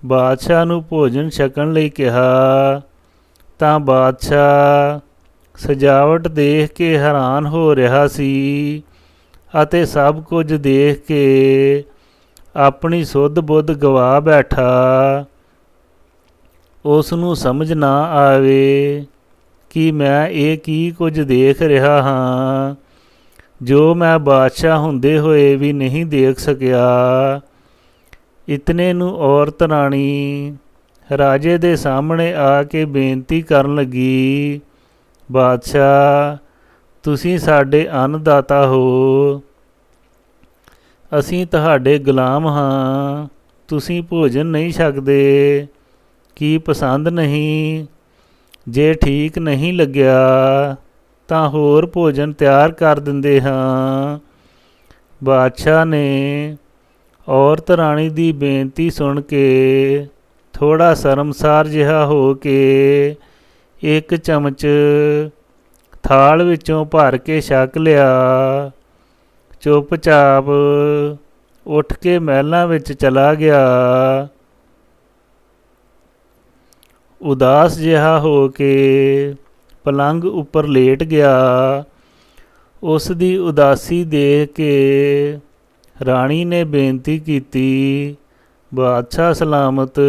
ਬਾਦਸ਼ਾਹ ਨੂੰ ਭੋਜਨ ਛਕਣ ਲਈ ਕਿਹਾ ਤਾਂ ਬਾਦਸ਼ਾਹ ਸਜਾਵਟ ਦੇਖ ਕੇ ਹੈਰਾਨ ਹੋ ਰਿਹਾ ਸੀ ਅਤੇ ਸਭ ਕੁਝ ਦੇਖ ਕੇ ਆਪਣੀ ਸੁੱਧ ਬੁੱਧ ਗਵਾ ਬੈਠਾ। ਉਸ ਨੂੰ ਸਮਝ ਨਾ ਆਵੇ ਕਿ ਮੈਂ ਇਹ ਕੀ ਕੁਝ ਦੇਖ ਰਿਹਾ ਹਾਂ ਜੋ ਮੈਂ ਬਾਦਸ਼ਾਹ ਹੁੰਦੇ ਹੋਏ ਵੀ ਨਹੀਂ ਦੇਖ ਸਕਿਆ। ਇਤਨੇ ਨੂੰ ਔਰਤ ਰਾਣੀ ਰਾਜੇ ਦੇ ਸਾਹਮਣੇ ਆ ਕੇ ਬੇਨਤੀ ਕਰਨ ਲੱਗੀ, ਬਾਦਸ਼ਾਹ, ਤੁਸੀਂ ਸਾਡੇ ਅੰਨਦਾਤਾ ਹੋ, ਅਸੀਂ ਤੁਹਾਡੇ ਗੁਲਾਮ ਹਾਂ। ਤੁਸੀਂ ਭੋਜਨ ਨਹੀਂ ਛਕਦੇ, ਕੀ ਪਸੰਦ ਨਹੀਂ? ਜੇ ਠੀਕ ਨਹੀਂ ਲੱਗਿਆ ਤਾਂ ਹੋਰ ਭੋਜਨ ਤਿਆਰ ਕਰ ਦਿੰਦੇ ਹਾਂ। ਬਾਦਸ਼ਾਹ ਨੇ ਔਰਤ ਰਾਣੀ ਦੀ ਬੇਨਤੀ ਸੁਣ ਕੇ ਥੋੜ੍ਹਾ ਸ਼ਰਮਸਾਰ ਜਿਹਾ ਹੋ ਕੇ ਇੱਕ ਚਮਚ ਥਾਲ ਵਿੱਚੋਂ ਭਰ ਕੇ ਛਕ ਲਿਆ। ਚੁੱਪਚਾਪ ਉੱਠ ਕੇ ਮਹਿਲਾਂ ਵਿੱਚ ਚਲਾ ਗਿਆ। ਉਦਾਸ ਜਿਹਾ ਹੋ ਕੇ ਪਲੰਘ ਉੱਪਰ ਲੇਟ ਗਿਆ। ਉਸ ਦੀ ਉਦਾਸੀ ਦੇਖ ਕੇ ਰਾਣੀ ਨੇ ਬੇਨਤੀ ਕੀਤੀ, ਬਾਦਸ਼ਾਹ ਸਲਾਮਤ,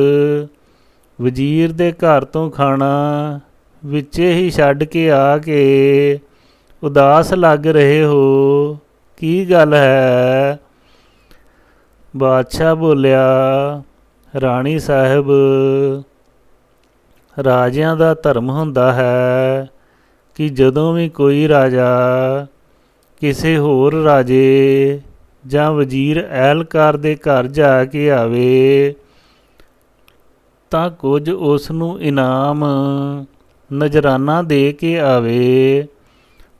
ਵਜ਼ੀਰ ਦੇ ਘਰ ਤੋਂ ਖਾਣਾ ਵਿੱਚੇ ਹੀ ਛੱਡ ਕੇ ਆ ਕੇ ਉਦਾਸ ਲੱਗ ਰਹੇ ਹੋ, ਕੀ ਗੱਲ ਹੈ? ਬਾਦਸ਼ਾਹ ਬੋਲਿਆ, ਰਾਣੀ ਸਾਹਿਬ, ਰਾਜਿਆਂ ਦਾ ਧਰਮ ਹੁੰਦਾ ਹੈ ਕਿ ਜਦੋਂ ਵੀ ਕੋਈ ਰਾਜਾ ਕਿਸੇ ਹੋਰ ਰਾਜੇ ਜਾਂ ਵਜ਼ੀਰ ਅਹਿਲਕਾਰ ਦੇ ਘਰ ਜਾ ਕੇ ਆਵੇ ਤਾਂ ਕੁਝ ਉਸ ਨੂੰ ਇਨਾਮ ਨਜ਼ਰਾਨਾ ਦੇ ਕੇ ਆਵੇ।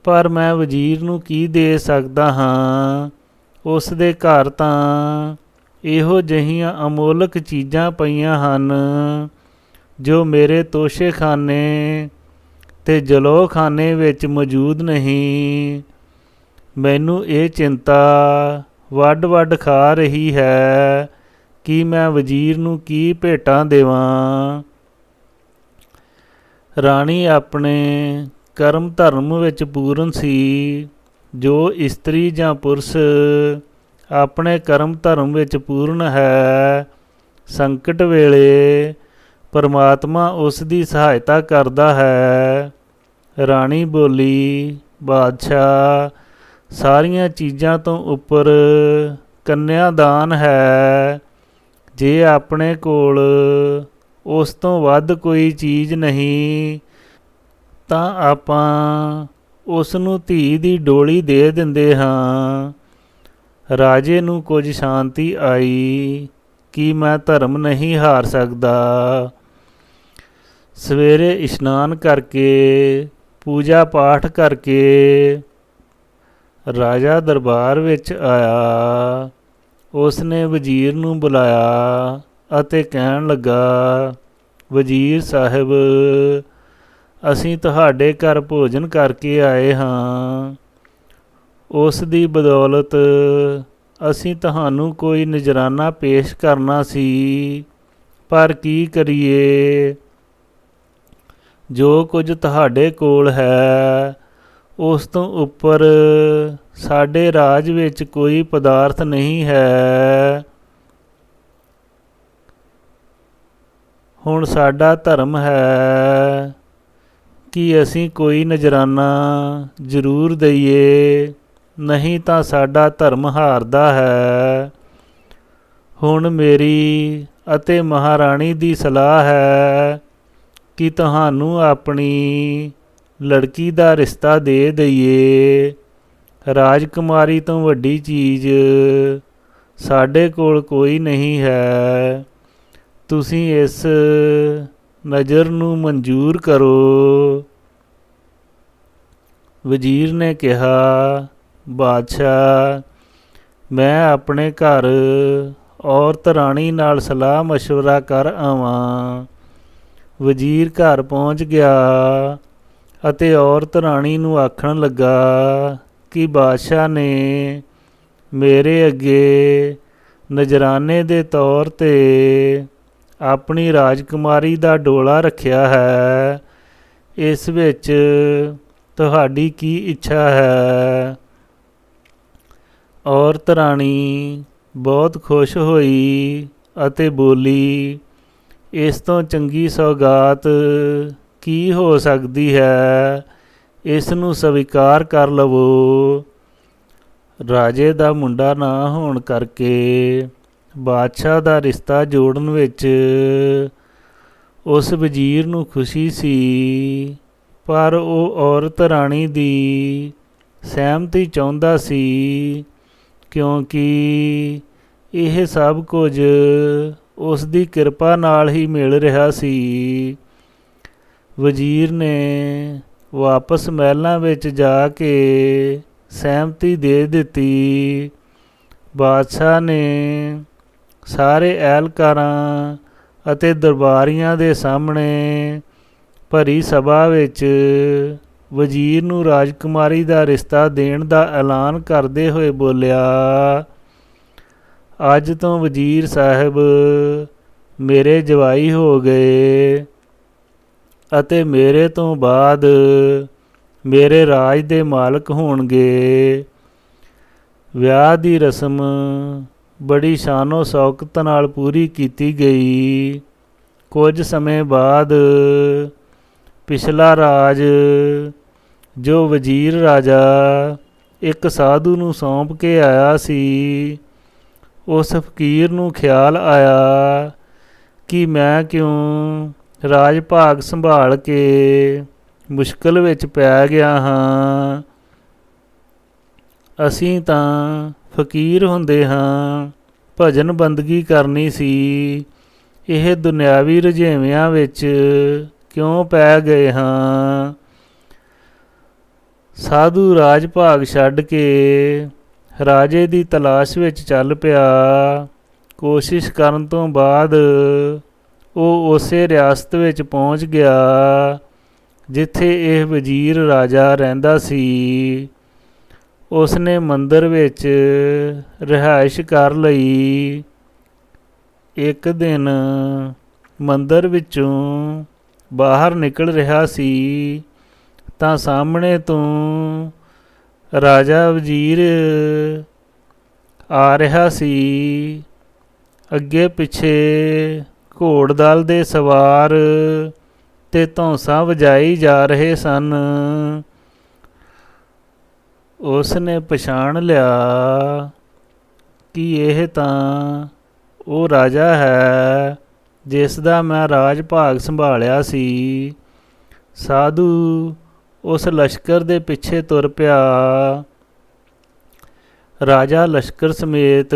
ਪਰ ਮੈਂ ਵਜ਼ੀਰ ਨੂੰ ਕੀ ਦੇ ਸਕਦਾ ਹਾਂ? ਉਸ ਦੇ ਘਰ ਤਾਂ ਇਹੋ ਜਿਹੀਆਂ ਅਮੋਲਕ ਚੀਜ਼ਾਂ ਪਈਆਂ ਹਨ ਜੋ ਮੇਰੇ ਤੋਸ਼ੇਖਾਨੇ ਅਤੇ ਜਲੌਖਾਨੇ ਵਿੱਚ ਮੌਜੂਦ ਨਹੀਂ। ਮੈਨੂੰ ਇਹ ਚਿੰਤਾ ਵੱਡ ਵੱਡ ਖਾ ਰਹੀ ਹੈ ਕਿ ਮੈਂ ਵਜ਼ੀਰ ਨੂੰ ਕੀ ਭੇਟਾਂ ਦੇਵਾਂ। ਰਾਣੀ ਆਪਣੇ ਕਰਮ ਧਰਮ ਵਿੱਚ ਪੂਰਨ ਸੀ। ਜੋ ਇਸਤਰੀ ਜਾਂ ਪੁਰਸ਼ ਆਪਣੇ ਕਰਮ ਧਰਮ ਵਿੱਚ ਪੂਰਨ ਹੈ, ਸੰਕਟ ਵੇਲੇ ਪਰਮਾਤਮਾ ਉਸ ਦੀ ਸਹਾਇਤਾ ਕਰਦਾ ਹੈ। ਰਾਣੀ ਬੋਲੀ, ਬਾਦਸ਼ਾਹ, ਸਾਰੀਆਂ ਚੀਜ਼ਾਂ ਤੋਂ ਉੱਪਰ ਕੰਨਿਆਦਾਨ ਹੈ। ਜੇ ਆਪਣੇ ਕੋਲ ਉਸ ਤੋਂ ਵੱਧ ਕੋਈ ਚੀਜ਼ ਨਹੀਂ ਤਾਂ ਆਪਾਂ ਉਸ ਨੂੰ ਧੀ ਦੀ ਡੋਲੀ ਦੇ ਦਿੰਦੇ ਹਾਂ। ਰਾਜੇ ਨੂੰ ਕੁਝ ਸ਼ਾਂਤੀ ਆਈ ਕਿ ਮੈਂ ਧਰਮ ਨਹੀਂ ਹਾਰ ਸਕਦਾ। ਸਵੇਰੇ ਇਸ਼ਨਾਨ ਕਰਕੇ ਪੂਜਾ ਪਾਠ ਕਰਕੇ ਰਾਜਾ ਦਰਬਾਰ ਵਿੱਚ ਆਇਆ। ਉਸ ਨੇ ਵਜ਼ੀਰ ਨੂੰ ਬੁਲਾਇਆ ਅਤੇ ਕਹਿਣ ਲੱਗਾ, ਵਜ਼ੀਰ ਸਾਹਿਬ, ਅਸੀਂ ਤੁਹਾਡੇ ਘਰ ਭੋਜਨ ਕਰਕੇ ਆਏ ਹਾਂ। ਉਸ ਦੀ ਬਦੌਲਤ ਅਸੀਂ ਤੁਹਾਨੂੰ ਕੋਈ ਨਜ਼ਰਾਨਾ ਪੇਸ਼ ਕਰਨਾ ਸੀ, ਪਰ ਕੀ ਕਰੀਏ? ਜੋ ਕੁਝ ਤੁਹਾਡੇ ਕੋਲ ਹੈ ਉਸ ਤੋਂ ਉੱਪਰ ਸਾਡੇ ਰਾਜ ਵਿੱਚ ਕੋਈ ਪਦਾਰਥ ਨਹੀਂ ਹੈ। ਹੁਣ ਸਾਡਾ ਧਰਮ ਹੈ ਕਿ ਅਸੀਂ ਕੋਈ ਨਜ਼ਰਾਨਾ ਜ਼ਰੂਰ ਦਈਏ, ਨਹੀਂ ਤਾਂ ਸਾਡਾ ਧਰਮ ਹਾਰਦਾ ਹੈ। ਹੁਣ ਮੇਰੀ ਅਤੇ ਮਹਾਰਾਣੀ ਦੀ ਸਲਾਹ ਹੈ ਕਿ ਤੁਹਾਨੂੰ ਆਪਣੀ ਲੜਕੀ ਦਾ ਰਿਸ਼ਤਾ ਦੇ ਦਈਏ। ਰਾਜਕੁਮਾਰੀ ਤੋਂ ਵੱਡੀ ਚੀਜ਼ ਸਾਡੇ ਕੋਲ ਕੋਈ ਨਹੀਂ ਹੈ। ਤੁਸੀਂ ਇਸ ਨਜ਼ਰ ਨੂੰ ਮਨਜ਼ੂਰ ਕਰੋ। ਵਜ਼ੀਰ ਨੇ ਕਿਹਾ, ਬਾਦਸ਼ਾਹ, ਮੈਂ ਆਪਣੇ ਘਰ ਔਰਤ ਰਾਣੀ ਨਾਲ ਸਲਾਹ ਮਸ਼ਵਰਾ ਕਰ ਆਵਾਂ। ਵਜ਼ੀਰ ਘਰ ਪਹੁੰਚ ਗਿਆ ਅਤੇ ਔਰਤ ਰਾਣੀ ਨੂੰ ਆਖਣ ਲੱਗਾ ਕਿ ਬਾਦਸ਼ਾਹ ਨੇ ਮੇਰੇ ਅੱਗੇ ਨਜ਼ਰਾਨੇ ਦੇ ਤੌਰ 'ਤੇ ਆਪਣੀ ਰਾਜਕੁਮਾਰੀ ਦਾ ਡੋਲਾ ਰੱਖਿਆ ਹੈ। ਇਸ ਵਿੱਚ ਤੁਹਾਡੀ ਕੀ ਇੱਛਾ ਹੈ? ਔਰਤ ਰਾਣੀ ਬਹੁਤ ਖੁਸ਼ ਹੋਈ ਅਤੇ ਬੋਲੀ, ਇਸ ਤੋਂ ਚੰਗੀ ਸੌਗਾਤ ਕੀ ਹੋ ਸਕਦੀ ਹੈ, ਇਸ ਨੂੰ ਸਵੀਕਾਰ ਕਰ ਲਵੋ। ਰਾਜੇ ਦਾ ਮੁੰਡਾ ਨਾ ਹੋਣ ਕਰਕੇ ਬਾਦਸ਼ਾਹ ਦਾ ਰਿਸ਼ਤਾ ਜੋੜਨ ਵਿੱਚ ਉਸ ਵਜ਼ੀਰ ਨੂੰ ਖੁਸ਼ੀ ਸੀ, ਪਰ ਉਹ ਔਰਤ ਰਾਣੀ ਦੀ ਸਹਿਮਤੀ ਚਾਹੁੰਦਾ ਸੀ, ਕਿਉਂਕਿ ਇਹ ਸਭ ਕੁਝ ਉਸ ਦੀ ਕਿਰਪਾ ਨਾਲ ਹੀ ਮਿਲ ਰਿਹਾ ਸੀ। ਵਜ਼ੀਰ ਨੇ ਵਾਪਸ ਮਹਿਲਾਂ ਵਿੱਚ ਜਾ ਕੇ ਸਹਿਮਤੀ ਦੇ ਦਿੱਤੀ। ਬਾਦਸ਼ਾਹ ਨੇ ਸਾਰੇ ਅਹਿਲਕਾਰਾਂ ਅਤੇ ਦਰਬਾਰੀਆਂ ਦੇ ਸਾਹਮਣੇ ਭਰੀ ਸਭਾ ਵਿੱਚ ਵਜ਼ੀਰ ਨੂੰ ਰਾਜਕੁਮਾਰੀ ਦਾ ਰਿਸ਼ਤਾ ਦੇਣ ਦਾ ਐਲਾਨ ਕਰਦੇ ਹੋਏ ਬੋਲਿਆ, ਅੱਜ ਤੋਂ ਵਜ਼ੀਰ ਸਾਹਿਬ ਮੇਰੇ ਜਵਾਈ ਹੋ ਗਏ ਅਤੇ ਮੇਰੇ ਤੋਂ ਬਾਅਦ ਮੇਰੇ ਰਾਜ ਦੇ ਮਾਲਕ ਹੋਣਗੇ। ਵਿਆਹ ਦੀ ਰਸਮ ਬੜੀ ਸ਼ਾਨੋ ਸ਼ੌਕਤ ਨਾਲ ਪੂਰੀ ਕੀਤੀ ਗਈ। ਕੁਝ ਸਮੇਂ ਬਾਅਦ ਪਿਛਲਾ ਰਾਜ ਜੋ ਵਜ਼ੀਰ ਰਾਜਾ ਇੱਕ ਸਾਧੂ ਨੂੰ ਸੌਂਪ ਕੇ ਆਇਆ ਸੀ, ਉਸ ਫਕੀਰ ਨੂੰ ਖਿਆਲ ਆਇਆ ਕਿ ਮੈਂ ਕਿਉਂ ਰਾਜ ਭਾਗ ਸੰਭਾਲ ਕੇ ਮੁਸ਼ਕਲ ਵਿੱਚ ਪੈ ਗਿਆ ਹਾਂ। ਅਸੀਂ ਤਾਂ ਫਕੀਰ ਹੁੰਦੇ ਹਾਂ, ਭਜਨ ਬੰਦਗੀ ਕਰਨੀ ਸੀ, ਇਹ ਦੁਨਿਆਵੀ ਰੁਝੇਵਿਆਂ ਵਿੱਚ ਕਿਉਂ ਪੈ ਗਏ ਹਾਂ। ਸਾਧੂ ਰਾਜ ਭਾਗ ਛੱਡ ਕੇ ਰਾਜੇ ਦੀ ਤਲਾਸ਼ ਵਿੱਚ ਚੱਲ ਪਿਆ। ਕੋਸ਼ਿਸ਼ ਕਰਨ ਤੋਂ ਬਾਅਦ ਉਹ ਉਸੇ ਰਿਆਸਤ ਵਿੱਚ ਪਹੁੰਚ ਗਿਆ ਜਿੱਥੇ ਇਹ ਵਜ਼ੀਰ ਰਾਜਾ ਰਹਿੰਦਾ ਸੀ। ਉਸ ਨੇ ਮੰਦਰ ਵਿੱਚ ਰਿਹਾਇਸ਼ ਕਰ ਲਈ। ਇੱਕ ਦਿਨ ਮੰਦਰ ਵਿੱਚੋਂ ਬਾਹਰ ਨਿਕਲ ਰਿਹਾ ਸੀ ਤਾਂ ਸਾਹਮਣੇ ਤੋਂ ਰਾਜਾ ਵਜ਼ੀਰ ਆ ਰਿਹਾ ਸੀ। ਅੱਗੇ ਪਿੱਛੇ ਘੋੜਦਲ ਦੇ ਸਵਾਰ ਤੇ ਧੌਂਸਾਂ ਵਜਾਈ ਜਾ ਰਹੇ ਸਨ। ਉਸ ਨੇ ਪਛਾਣ ਲਿਆ ਕਿ ਇਹ ਤਾਂ ਉਹ ਰਾਜਾ ਹੈ ਜਿਸ ਦਾ ਮੈਂ ਰਾਜ ਭਾਗ ਸੰਭਾਲਿਆ ਸੀ। ਸਾਧੂ ਉਸ ਲਸ਼ਕਰ ਦੇ ਪਿੱਛੇ ਤੁਰ ਪਿਆ। ਰਾਜਾ ਲਸ਼ਕਰ ਸਮੇਤ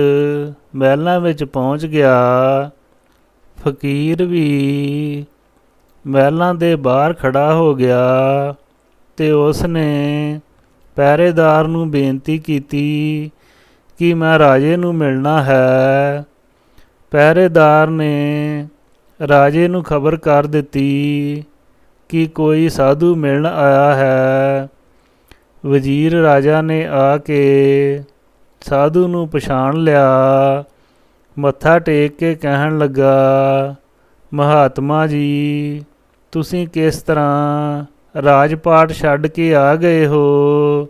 ਮਹਿਲਾਂ ਵਿੱਚ ਪਹੁੰਚ ਗਿਆ। ਫਕੀਰ ਵੀ ਮਹਿਲਾਂ ਦੇ ਬਾਹਰ ਖੜਾ ਹੋ ਗਿਆ ਤੇ ਉਸ ਨੇ ਪਹਿਰੇਦਾਰ ਨੂੰ ਬੇਨਤੀ ਕੀਤੀ ਕਿ ਮੈਂ ਰਾਜੇ ਨੂੰ ਮਿਲਣਾ ਹੈ। ਪਹਿਰੇਦਾਰ ਨੇ ਰਾਜੇ ਨੂੰ ਖਬਰ ਕਰ ਦਿੱਤੀ ਕਿ ਕੋਈ ਸਾਧੂ ਮਿਲਣ ਆਇਆ ਹੈ। ਵਜ਼ੀਰ ਰਾਜਾ ਨੇ ਆ ਕੇ ਸਾਧੂ ਨੂੰ ਪਛਾਣ ਲਿਆ। ਮੱਥਾ ਟੇਕ ਕੇ ਕਹਿਣ ਲੱਗਾ, ਮਹਾਤਮਾ ਜੀ, ਤੁਸੀਂ ਕਿਸ ਤਰ੍ਹਾਂ ਰਾਜ ਪਾਟ ਛੱਡ ਕੇ ਆ ਗਏ ਹੋ?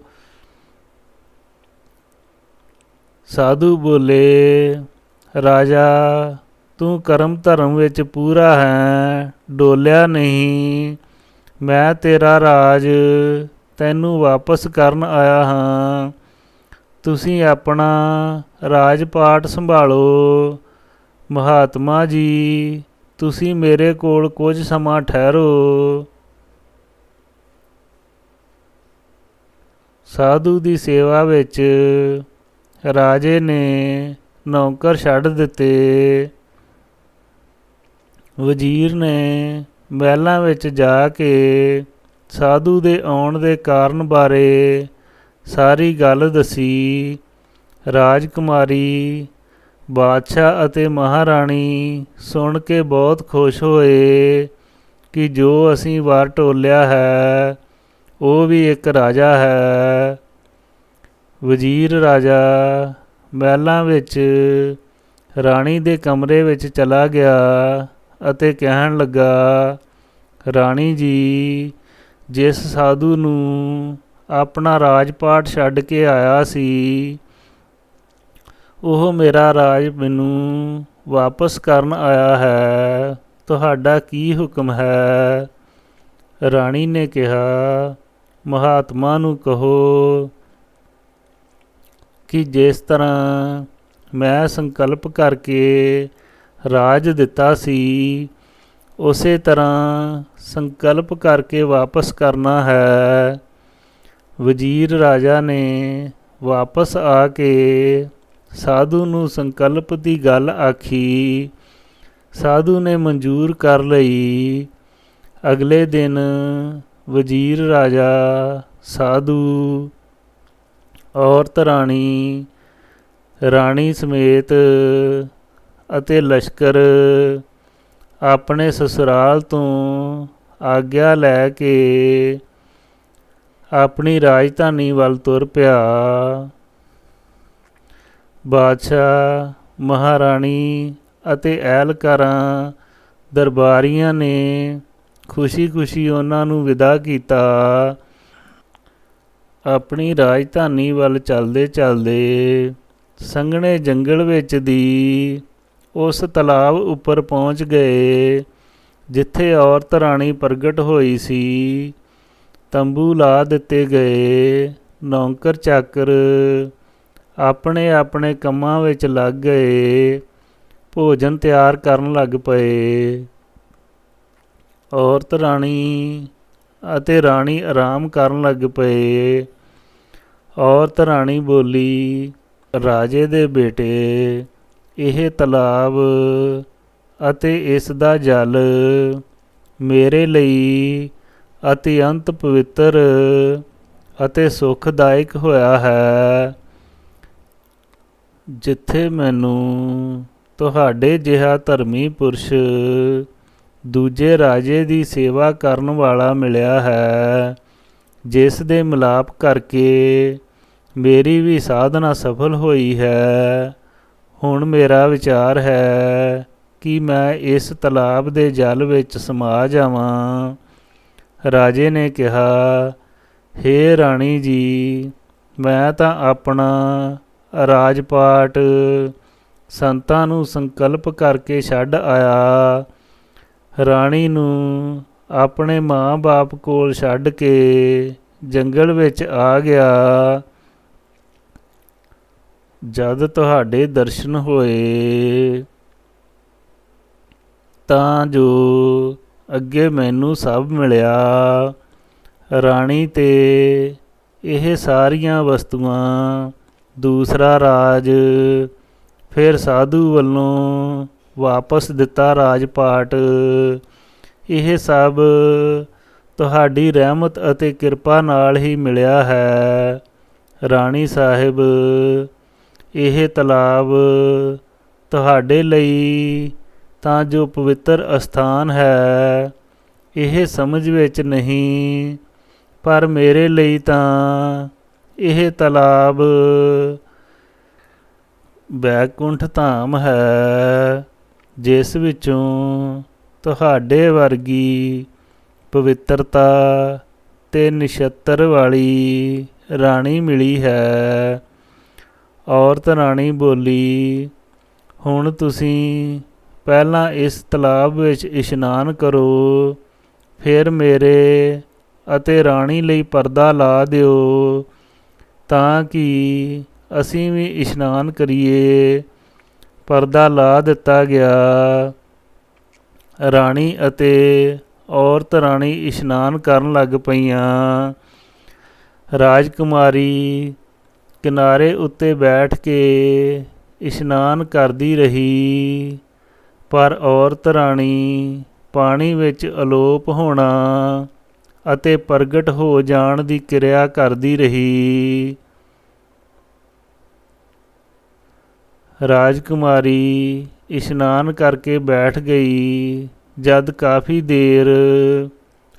ਸਾਧੂ ਬੋਲੇ, ਰਾਜਾ, ਤੂੰ ਕਰਮ ਧਰਮ ਵਿੱਚ ਪੂਰਾ ਹੈ, ਡੋਲਿਆ ਨਹੀਂ। ਮੈਂ ਤੇਰਾ ਰਾਜ ਤੈਨੂੰ ਵਾਪਸ ਕਰਨ ਆਇਆ ਹਾਂ। ਤੁਸੀਂ ਆਪਣਾ ਰਾਜ ਪਾਟ ਸੰਭਾਲੋ। ਮਹਾਤਮਾ ਜੀ, ਤੁਸੀਂ ਮੇਰੇ ਕੋਲ ਕੁਝ ਸਮਾਂ ਠਹਿਰੋ। ਸਾਧੂ ਦੀ ਸੇਵਾ ਵਿੱਚ ਰਾਜੇ ਨੇ ਨੌਕਰ ਛੱਡ ਦਿੱਤੇ। ਵਜ਼ੀਰ ਨੇ ਮਹਿਲਾਂ ਵਿੱਚ ਜਾ ਕੇ ਸਾਧੂ ਦੇ ਆਉਣ ਦੇ ਕਾਰਨ ਬਾਰੇ ਸਾਰੀ ਗੱਲ ਦੱਸੀ। ਰਾਜਕੁਮਾਰੀ, ਬਾਦਸ਼ਾਹ ਅਤੇ ਮਹਾਰਾਣੀ ਸੁਣ ਕੇ ਬਹੁਤ ਖੁਸ਼ ਹੋਏ ਕਿ ਜੋ ਅਸੀਂ ਵਾਰ ਟੋਲਿਆ ਹੈ ਉਹ ਵੀ ਇੱਕ ਰਾਜਾ ਹੈ। ਵਜ਼ੀਰ ਰਾਜਾ ਮਹਿਲਾਂ ਵਿੱਚ ਰਾਣੀ ਦੇ ਕਮਰੇ ਵਿੱਚ ਚਲਾ ਗਿਆ ਅਤੇ ਕਹਿਣ ਲੱਗਾ, ਰਾਣੀ ਜੀ, ਜਿਸ ਸਾਧੂ ਨੂੰ ਆਪਣਾ ਰਾਜ ਪਾਟ ਛੱਡ ਕੇ ਆਇਆ ਸੀ ਉਹ ਮੇਰਾ ਰਾਜ ਮੈਨੂੰ ਵਾਪਸ ਕਰਨ ਆਇਆ ਹੈ। ਤੁਹਾਡਾ ਕੀ ਹੁਕਮ ਹੈ? ਰਾਣੀ ਨੇ ਕਿਹਾ, ਮਹਾਤਮਾ ਨੂੰ ਕਹੋ ਕਿ ਜਿਸ ਤਰ੍ਹਾਂ ਮੈਂ ਸੰਕਲਪ ਕਰਕੇ ਰਾਜ ਦਿੱਤਾ ਸੀ, ਉਸੇ ਤਰ੍ਹਾਂ ਸੰਕਲਪ ਕਰਕੇ ਵਾਪਸ ਕਰਨਾ ਹੈ। ਵਜ਼ੀਰ ਰਾਜਾ ਨੇ ਵਾਪਸ ਆ ਕੇ ਸਾਧੂ ਨੂੰ ਸੰਕਲਪ ਦੀ ਗੱਲ ਆਖੀ। ਸਾਧੂ ਨੇ ਮਨਜ਼ੂਰ ਕਰ ਲਈ। ਅਗਲੇ ਦਿਨ ਵਜ਼ੀਰ ਰਾਜਾ, ਸਾਧੂ, ਔਰਤ ਰਾਣੀ, ਰਾਣੀ ਸਮੇਤ ਅਤੇ ਲਸ਼ਕਰ ਆਪਣੇ ਸਸੁਰਾਲ ਤੋਂ ਆਗਿਆ ਲੈ ਕੇ ਆਪਣੀ ਰਾਜਧਾਨੀ ਵੱਲ ਤੁਰ ਪਿਆ। ਬਾਦਸ਼ਾਹ, ਮਹਾਰਾਣੀ ਅਤੇ ਅਹਿਲਕਾਰਾਂ ਦਰਬਾਰੀਆਂ ਨੇ ਖੁਸ਼ੀ-ਖੁਸ਼ੀ ਉਹਨਾਂ ਨੂੰ ਵਿਦਾ ਕੀਤਾ। ਆਪਣੀ ਰਾਜਧਾਨੀ ਵੱਲ ਚੱਲਦੇ ਸੰਘਣੇ ਜੰਗਲ ਵਿੱਚ ਦੀ ਉਸ ਤਲਾਬ ਉੱਪਰ ਪਹੁੰਚ ਗਏ ਜਿੱਥੇ ਔਰਤ ਰਾਣੀ ਪ੍ਰਗਟ ਹੋਈ ਸੀ। ਤੰਬੂ ਲਾ ਦਿੱਤੇ ਗਏ। ਨੌਕਰ ਚਾਕਰ ਆਪਣੇ ਆਪਣੇ ਕੰਮਾਂ ਵਿੱਚ ਲੱਗ ਗਏ। ਭੋਜਨ ਤਿਆਰ ਕਰਨ ਲੱਗ ਪਏ। ਔਰਤ ਰਾਣੀ ਅਤੇ ਰਾਣੀ ਆਰਾਮ ਕਰਨ ਲੱਗ ਪਏ। ਔਰਤ ਰਾਣੀ ਬੋਲੀ, ਰਾਜੇ ਦੇ ਬੇਟੇ, ਇਹ ਤਲਾਬ ਅਤੇ ਇਸ ਦਾ ਜਲ ਮੇਰੇ ਲਈ ਅਤਿਅੰਤ ਪਵਿੱਤਰ ਅਤੇ ਸੁਖਦਾਇਕ ਹੋਇਆ ਹੈ। ਜਿੱਥੇ ਮੈਨੂੰ ਤੁਹਾਡੇ ਜਿਹਾ ਧਰਮੀ ਪੁਰਸ਼ ਦੂਜੇ ਰਾਜੇ ਦੀ ਸੇਵਾ ਕਰਨ ਵਾਲਾ ਮਿਲਿਆ ਹੈ, ਜਿਸ ਦੇ ਮਿਲਾਪ ਕਰਕੇ ਮੇਰੀ ਵੀ ਸਾਧਨਾ ਸਫਲ ਹੋਈ ਹੈ। ਹੁਣ ਮੇਰਾ ਵਿਚਾਰ ਹੈ ਕਿ ਮੈਂ ਇਸ ਤਲਾਬ ਦੇ ਜਲ ਵਿੱਚ ਸਮਾ ਜਾਵਾਂ। ਰਾਜੇ ਨੇ ਕਿਹਾ, ਹੇ ਰਾਣੀ ਜੀ, ਮੈਂ ਤਾਂ ਆਪਣਾ ਰਾਜਪਾਟ ਸੰਤਾਂ ਨੂੰ ਸੰਕਲਪ ਕਰਕੇ ਛੱਡ ਆਇਆ। ਰਾਣੀ ਨੂੰ ਆਪਣੇ ਮਾਂ-ਬਾਪ ਕੋਲ ਛੱਡ ਕੇ ਜੰਗਲ ਵਿੱਚ ਆ ਗਿਆ। ਜਦ ਤੁਹਾਡੇ ਦਰਸ਼ਨ ਹੋਏ ਤਾਂ ਜੋ ਅੱਗੇ ਮੈਨੂੰ ਸਭ ਮਿਲਿਆ। ਰਾਣੀ ਤੇ ਇਹ ਸਾਰੀਆਂ ਵਸਤੂਆਂ, ਦੂਸਰਾ ਰਾਜ, ਫਿਰ ਸਾਧੂ ਵੱਲੋਂ ਵਾਪਸ ਦਿੱਤਾ ਰਾਜਪਾਟ, ਇਹ ਸਭ ਤੁਹਾਡੀ ਰਹਿਮਤ ਅਤੇ ਕਿਰਪਾ ਨਾਲ ਹੀ ਮਿਲਿਆ ਹੈ। ਰਾਣੀ ਸਾਹਿਬ, ਇਹ ਤਲਾਬ ਤੁਹਾਡੇ ਲਈ ਤਾਂ ਜੋ ਪਵਿੱਤਰ ਅਸਥਾਨ ਹੈ, ਇਹ ਸਮਝ ਵਿੱਚ ਨਹੀਂ, ਪਰ ਮੇਰੇ ਲਈ ਤਾਂ ਇਹ ਤਲਾਬ ਬੈਕੁੰਠ ਧਾਮ ਹੈ, ਜਿਸ ਵਿੱਚੋਂ ਤੁਹਾਡੇ ਵਰਗੀ ਪਵਿੱਤਰਤਾ ਤੇ ਨਛੱਤਰ ਵਾਲੀ ਰਾਣੀ ਮਿਲੀ ਹੈ। ਔਰਤ ਰਾਣੀ ਬੋਲੀ, ਹੁਣ ਤੁਸੀਂ ਪਹਿਲਾਂ ਇਸ ਤਲਾਬ ਵਿੱਚ ਇਸ਼ਨਾਨ ਕਰੋ, ਫਿਰ ਮੇਰੇ ਅਤੇ ਰਾਣੀ ਲਈ ਪਰਦਾ ਲਾ ਦਿਓ ਤਾਂ ਕਿ ਅਸੀਂ ਵੀ ਇਸ਼ਨਾਨ ਕਰੀਏ। ਪਰਦਾ ਲਾ ਦਿੱਤਾ ਗਿਆ। ਰਾਣੀ ਅਤੇ ਔਰਤ ਰਾਣੀ ਇਸ਼ਨਾਨ ਕਰਨ ਲੱਗ ਪਈਆਂ। ਰਾਜਕੁਮਾਰੀ ਕਿਨਾਰੇ ਉੱਤੇ ਬੈਠ ਕੇ ਇਸ਼ਨਾਨ ਕਰਦੀ ਰਹੀ, ਪਰ ਔਰਤ ਰਾਣੀ ਪਾਣੀ ਵਿੱਚ ਅਲੋਪ ਹੋਣਾ ਅਤੇ ਪ੍ਰਗਟ ਹੋ ਜਾਣ ਦੀ ਕਿਰਿਆ ਕਰਦੀ ਰਹੀ। ਰਾਜਕੁਮਾਰੀ ਇਸ਼ਨਾਨ ਕਰਕੇ ਬੈਠ ਗਈ। ਜਦ ਕਾਫੀ ਦੇਰ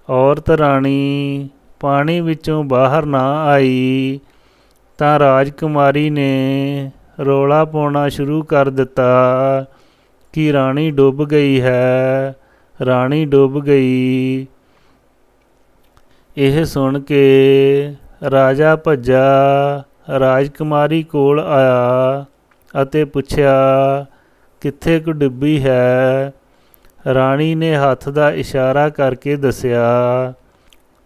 ਔਰਤ ਰਾਣੀ ਪਾਣੀ ਵਿੱਚੋਂ ਬਾਹਰ ਨਾ ਆਈ ਤਾਂ ਰਾਜਕੁਮਾਰੀ ਨੇ ਰੌਲਾ ਪਾਉਣਾ ਸ਼ੁਰੂ ਕਰ ਦਿੱਤਾ ਕਿ ਰਾਣੀ ਡੁੱਬ ਗਈ ਹੈ, ਰਾਣੀ ਡੁੱਬ ਗਈ। ਇਹ ਸੁਣ ਕੇ ਰਾਜਾ ਭੱਜਾ ਰਾਜਕੁਮਾਰੀ ਕੋਲ ਆਇਆ ਅਤੇ ਪੁੱਛਿਆ, ਕਿੱਥੇ ਕੁ ਡੁੱਬੀ ਹੈ? ਰਾਣੀ ਨੇ ਹੱਥ ਦਾ ਇਸ਼ਾਰਾ ਕਰਕੇ ਦੱਸਿਆ।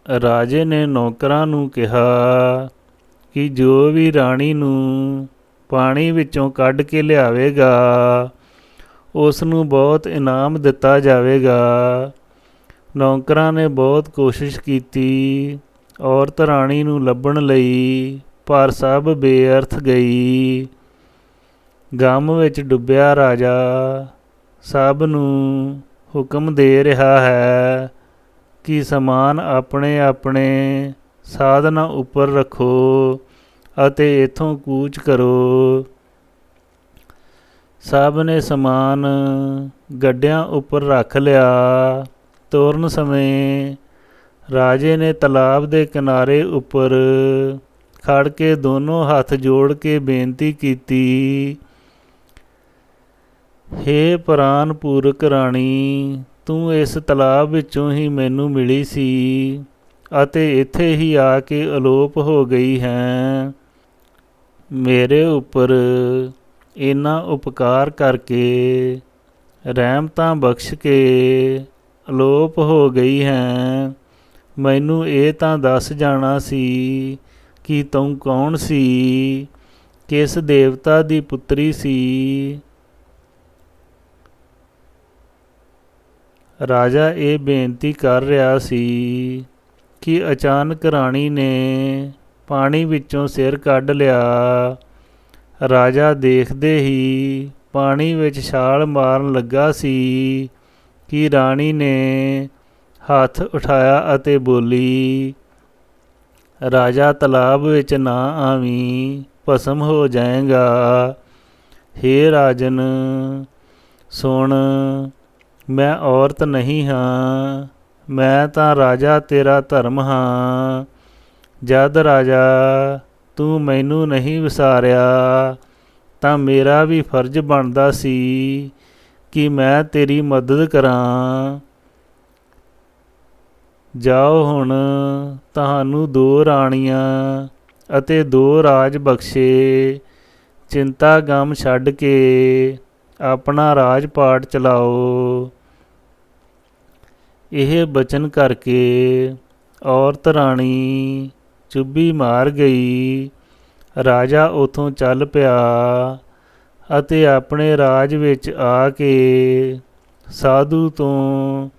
ਰਾਜੇ ਨੇ ਨੌਕਰਾਂ ਨੂੰ ਕਿਹਾ ਕਿ ਜੋ ਵੀ ਰਾਣੀ ਨੂੰ ਪਾਣੀ ਵਿੱਚੋਂ ਕੱਢ ਕੇ ਲਿਆਵੇਗਾ ਉਸ ਨੂੰ ਬਹੁਤ ਇਨਾਮ ਦਿੱਤਾ ਜਾਵੇਗਾ। ਨੌਕਰਾਂ ਨੇ ਬਹੁਤ ਕੋਸ਼ਿਸ਼ ਕੀਤੀ ਔਰਤ ਰਾਣੀ ਨੂੰ ਲੱਭਣ ਲਈ, ਪਰ ਸਭ ਬੇਅਰਥ ਗਈ। ਗਮ ਵਿੱਚ ਡੁੱਬਿਆ ਰਾਜਾ ਸਭ ਨੂੰ ਹੁਕਮ ਦੇ ਰਿਹਾ ਹੈ ਕਿ ਸਮਾਨ ਆਪਣੇ ਆਪਣੇ ਸਾਧਨਾਂ ਉੱਪਰ ਰੱਖੋ ਅਤੇ ਇੱਥੋਂ ਕੂਚ ਕਰੋ। ਸਭ ਨੇ ਸਮਾਨ ਗੱਡਿਆਂ ਉੱਪਰ ਰੱਖ ਲਿਆ। ਤੁਰਨ ਸਮੇਂ ਰਾਜੇ ਨੇ ਤਲਾਬ ਦੇ ਕਿਨਾਰੇ ਉੱਪਰ ਖੜ ਕੇ ਦੋਨੋਂ ਹੱਥ ਜੋੜ ਕੇ ਬੇਨਤੀ ਕੀਤੀ, ਹੇ ਪ੍ਰਾਨ ਪੂਰਕ ਰਾਣੀ, ਤੂੰ ਇਸ ਤਲਾਬ ਵਿੱਚੋਂ ਹੀ ਮੈਨੂੰ ਮਿਲੀ ਸੀ ਅਤੇ ਇੱਥੇ ਹੀ ਆ ਕੇ ਅਲੋਪ ਹੋ ਗਈ ਹੈ। ਮੇਰੇ ਉੱਪਰ ਇੰਨਾ ਉਪਕਾਰ ਕਰਕੇ ਰਹਿਮਤਾਂ ਬਖਸ਼ ਕੇ ਅਲੋਪ ਹੋ ਗਈ ਹੈ। ਮੈਨੂੰ ਇਹ ਤਾਂ ਦੱਸ ਜਾਣਾ ਸੀ ਕਿ ਤੂੰ ਕੌਣ ਸੀ, ਕਿਸ ਦੇਵਤਾ ਦੀ ਪੁੱਤਰੀ ਸੀ। ਰਾਜਾ ਇਹ ਬੇਨਤੀ ਕਰ ਰਿਹਾ ਸੀ ਕਿ ਅਚਾਨਕ ਰਾਣੀ ਨੇ ਪਾਣੀ ਵਿੱਚੋਂ ਸਿਰ ਕੱਢ ਲਿਆ। ਰਾਜਾ ਦੇਖਦੇ ਹੀ ਪਾਣੀ ਵਿੱਚ ਛਾਲ ਮਾਰਨ ਲੱਗਾ ਸੀ ਕਿ ਰਾਣੀ ਨੇ ਹੱਥ ਉਠਾਇਆ ਅਤੇ ਬੋਲੀ, ਰਾਜਾ ਤਲਾਬ ਵਿੱਚ ਨਾ ਆਵੀਂ, ਭਸਮ ਹੋ ਜਾਏਗਾ। ਹੇ ਰਾਜਨ ਸੁਣ, ਮੈਂ ਔਰਤ ਨਹੀਂ ਹਾਂ, ਮੈਂ ਤਾਂ ਰਾਜਾ ਤੇਰਾ ਧਰਮ ਹਾਂ। ਜਦ ਰਾਜਾ ਤੂੰ ਮੈਨੂੰ ਨਹੀਂ ਵਿਸਾਰਿਆ ਤਾਂ ਮੇਰਾ ਵੀ ਫਰਜ਼ ਬਣਦਾ ਸੀ ਕਿ ਮੈਂ ਤੇਰੀ ਮਦਦ ਕਰਾਂ। ਜਾਓ, ਹੁਣ ਤੁਹਾਨੂੰ 2 ਰਾਣੀਆਂ ਅਤੇ 2 ਰਾਜ ਬਖਸ਼ੇ। ਚਿੰਤਾ ਗਮ ਛੱਡ ਕੇ ਆਪਣਾ ਰਾਜ ਪਾਟ ਚਲਾਓ। ਇਹ ਬਚਨ ਕਰਕੇ ਔਰਤ ਰਾਣੀ ਚੁੱਭੀ ਮਾਰ ਗਈ। ਰਾਜਾ ਉੱਥੋਂ ਚੱਲ ਪਿਆ ਅਤੇ ਆਪਣੇ ਰਾਜ ਵਿੱਚ ਆ ਕੇ ਸਾਧੂ ਤੋਂ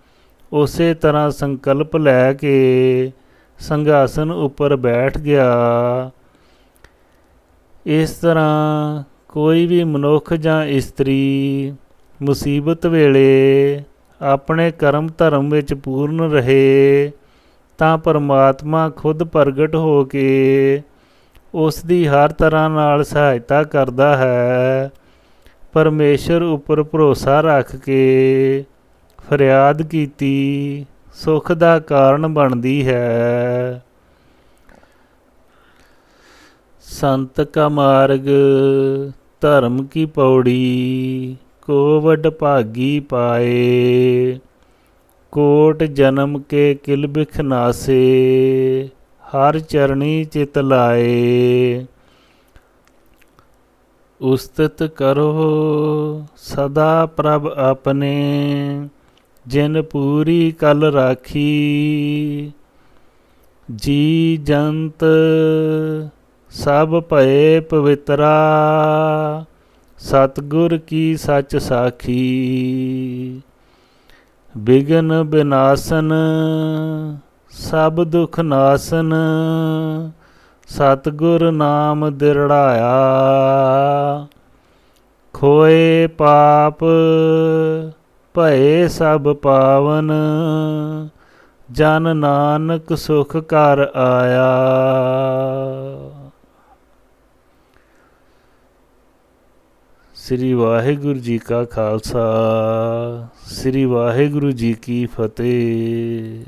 ਉਸੇ ਤਰ੍ਹਾਂ ਸੰਕਲਪ ਲੈ ਕੇ ਸਿੰਘਾਸਨ ਉੱਪਰ ਬੈਠ ਗਿਆ। ਇਸ ਤਰ੍ਹਾਂ ਕੋਈ ਵੀ ਮਨੁੱਖ ਜਾਂ ਇਸਤਰੀ ਮੁਸੀਬਤ ਵੇਲੇ ਆਪਣੇ ਕਰਮ ਧਰਮ ਵਿੱਚ ਪੂਰਨ ਰਹੇ ਤਾਂ ਪਰਮਾਤਮਾ ਖੁਦ ਪ੍ਰਗਟ ਹੋ ਕੇ ਉਸ ਦੀ ਹਰ ਤਰ੍ਹਾਂ ਨਾਲ ਸਹਾਇਤਾ ਕਰਦਾ ਹੈ। ਪਰਮੇਸ਼ਰ ਉੱਪਰ ਭਰੋਸਾ ਰੱਖ ਕੇ ਫਰਿਆਦ ਕੀਤੀ ਸੁੱਖ ਦਾ ਕਾਰਨ ਬਣਦੀ ਹੈ। ਸੰਤ ਕਾ ਮਾਰਗ ਧਰਮ ਕੀ ਪੌੜੀ, ਕੋ ਵਡ ਭਾਗੀ ਪਾਏ। ਕੋਟ ਜਨਮ ਕੇ ਕਿਲ ਬਿਖ ਨਾਸੇ, ਹਰ ਚਰਣੀ ਚਿਤ ਲਾਏ। ਉਸਤਤ ਕਰੋ ਸਦਾ ਪ੍ਰਭ ਆਪਣੇ, ਜਿਨ ਪੂਰੀ ਕਲ ਰਾਖੀ। ਜੀ ਜੰਤ ਸਭ ਭਏ ਪਵਿੱਤਰਾ, ਸਤਿਗੁਰ ਕੀ ਸੱਚ ਸਾਖੀ। ਬਿਗਨ ਬਿਨਾਸਨ ਸਭ ਦੁਖ ਨਾਸਨ, ਸਤਿਗੁਰ ਨਾਮ ਦਿਰੜਾਇਆ। ਖੋਏ ਪਾਪ ਭਏ ਸਭ ਪਾਵਨ, ਜਨ ਨਾਨਕ ਸੁਖ ਘਰ ਆਇਆ। ਸ੍ਰੀ ਵਾਹਿਗੁਰੂ ਜੀ ਕਾ ਖਾਲਸਾ, ਸ੍ਰੀ ਵਾਹਿਗੁਰੂ ਜੀ ਕੀ ਫਤਿਹ।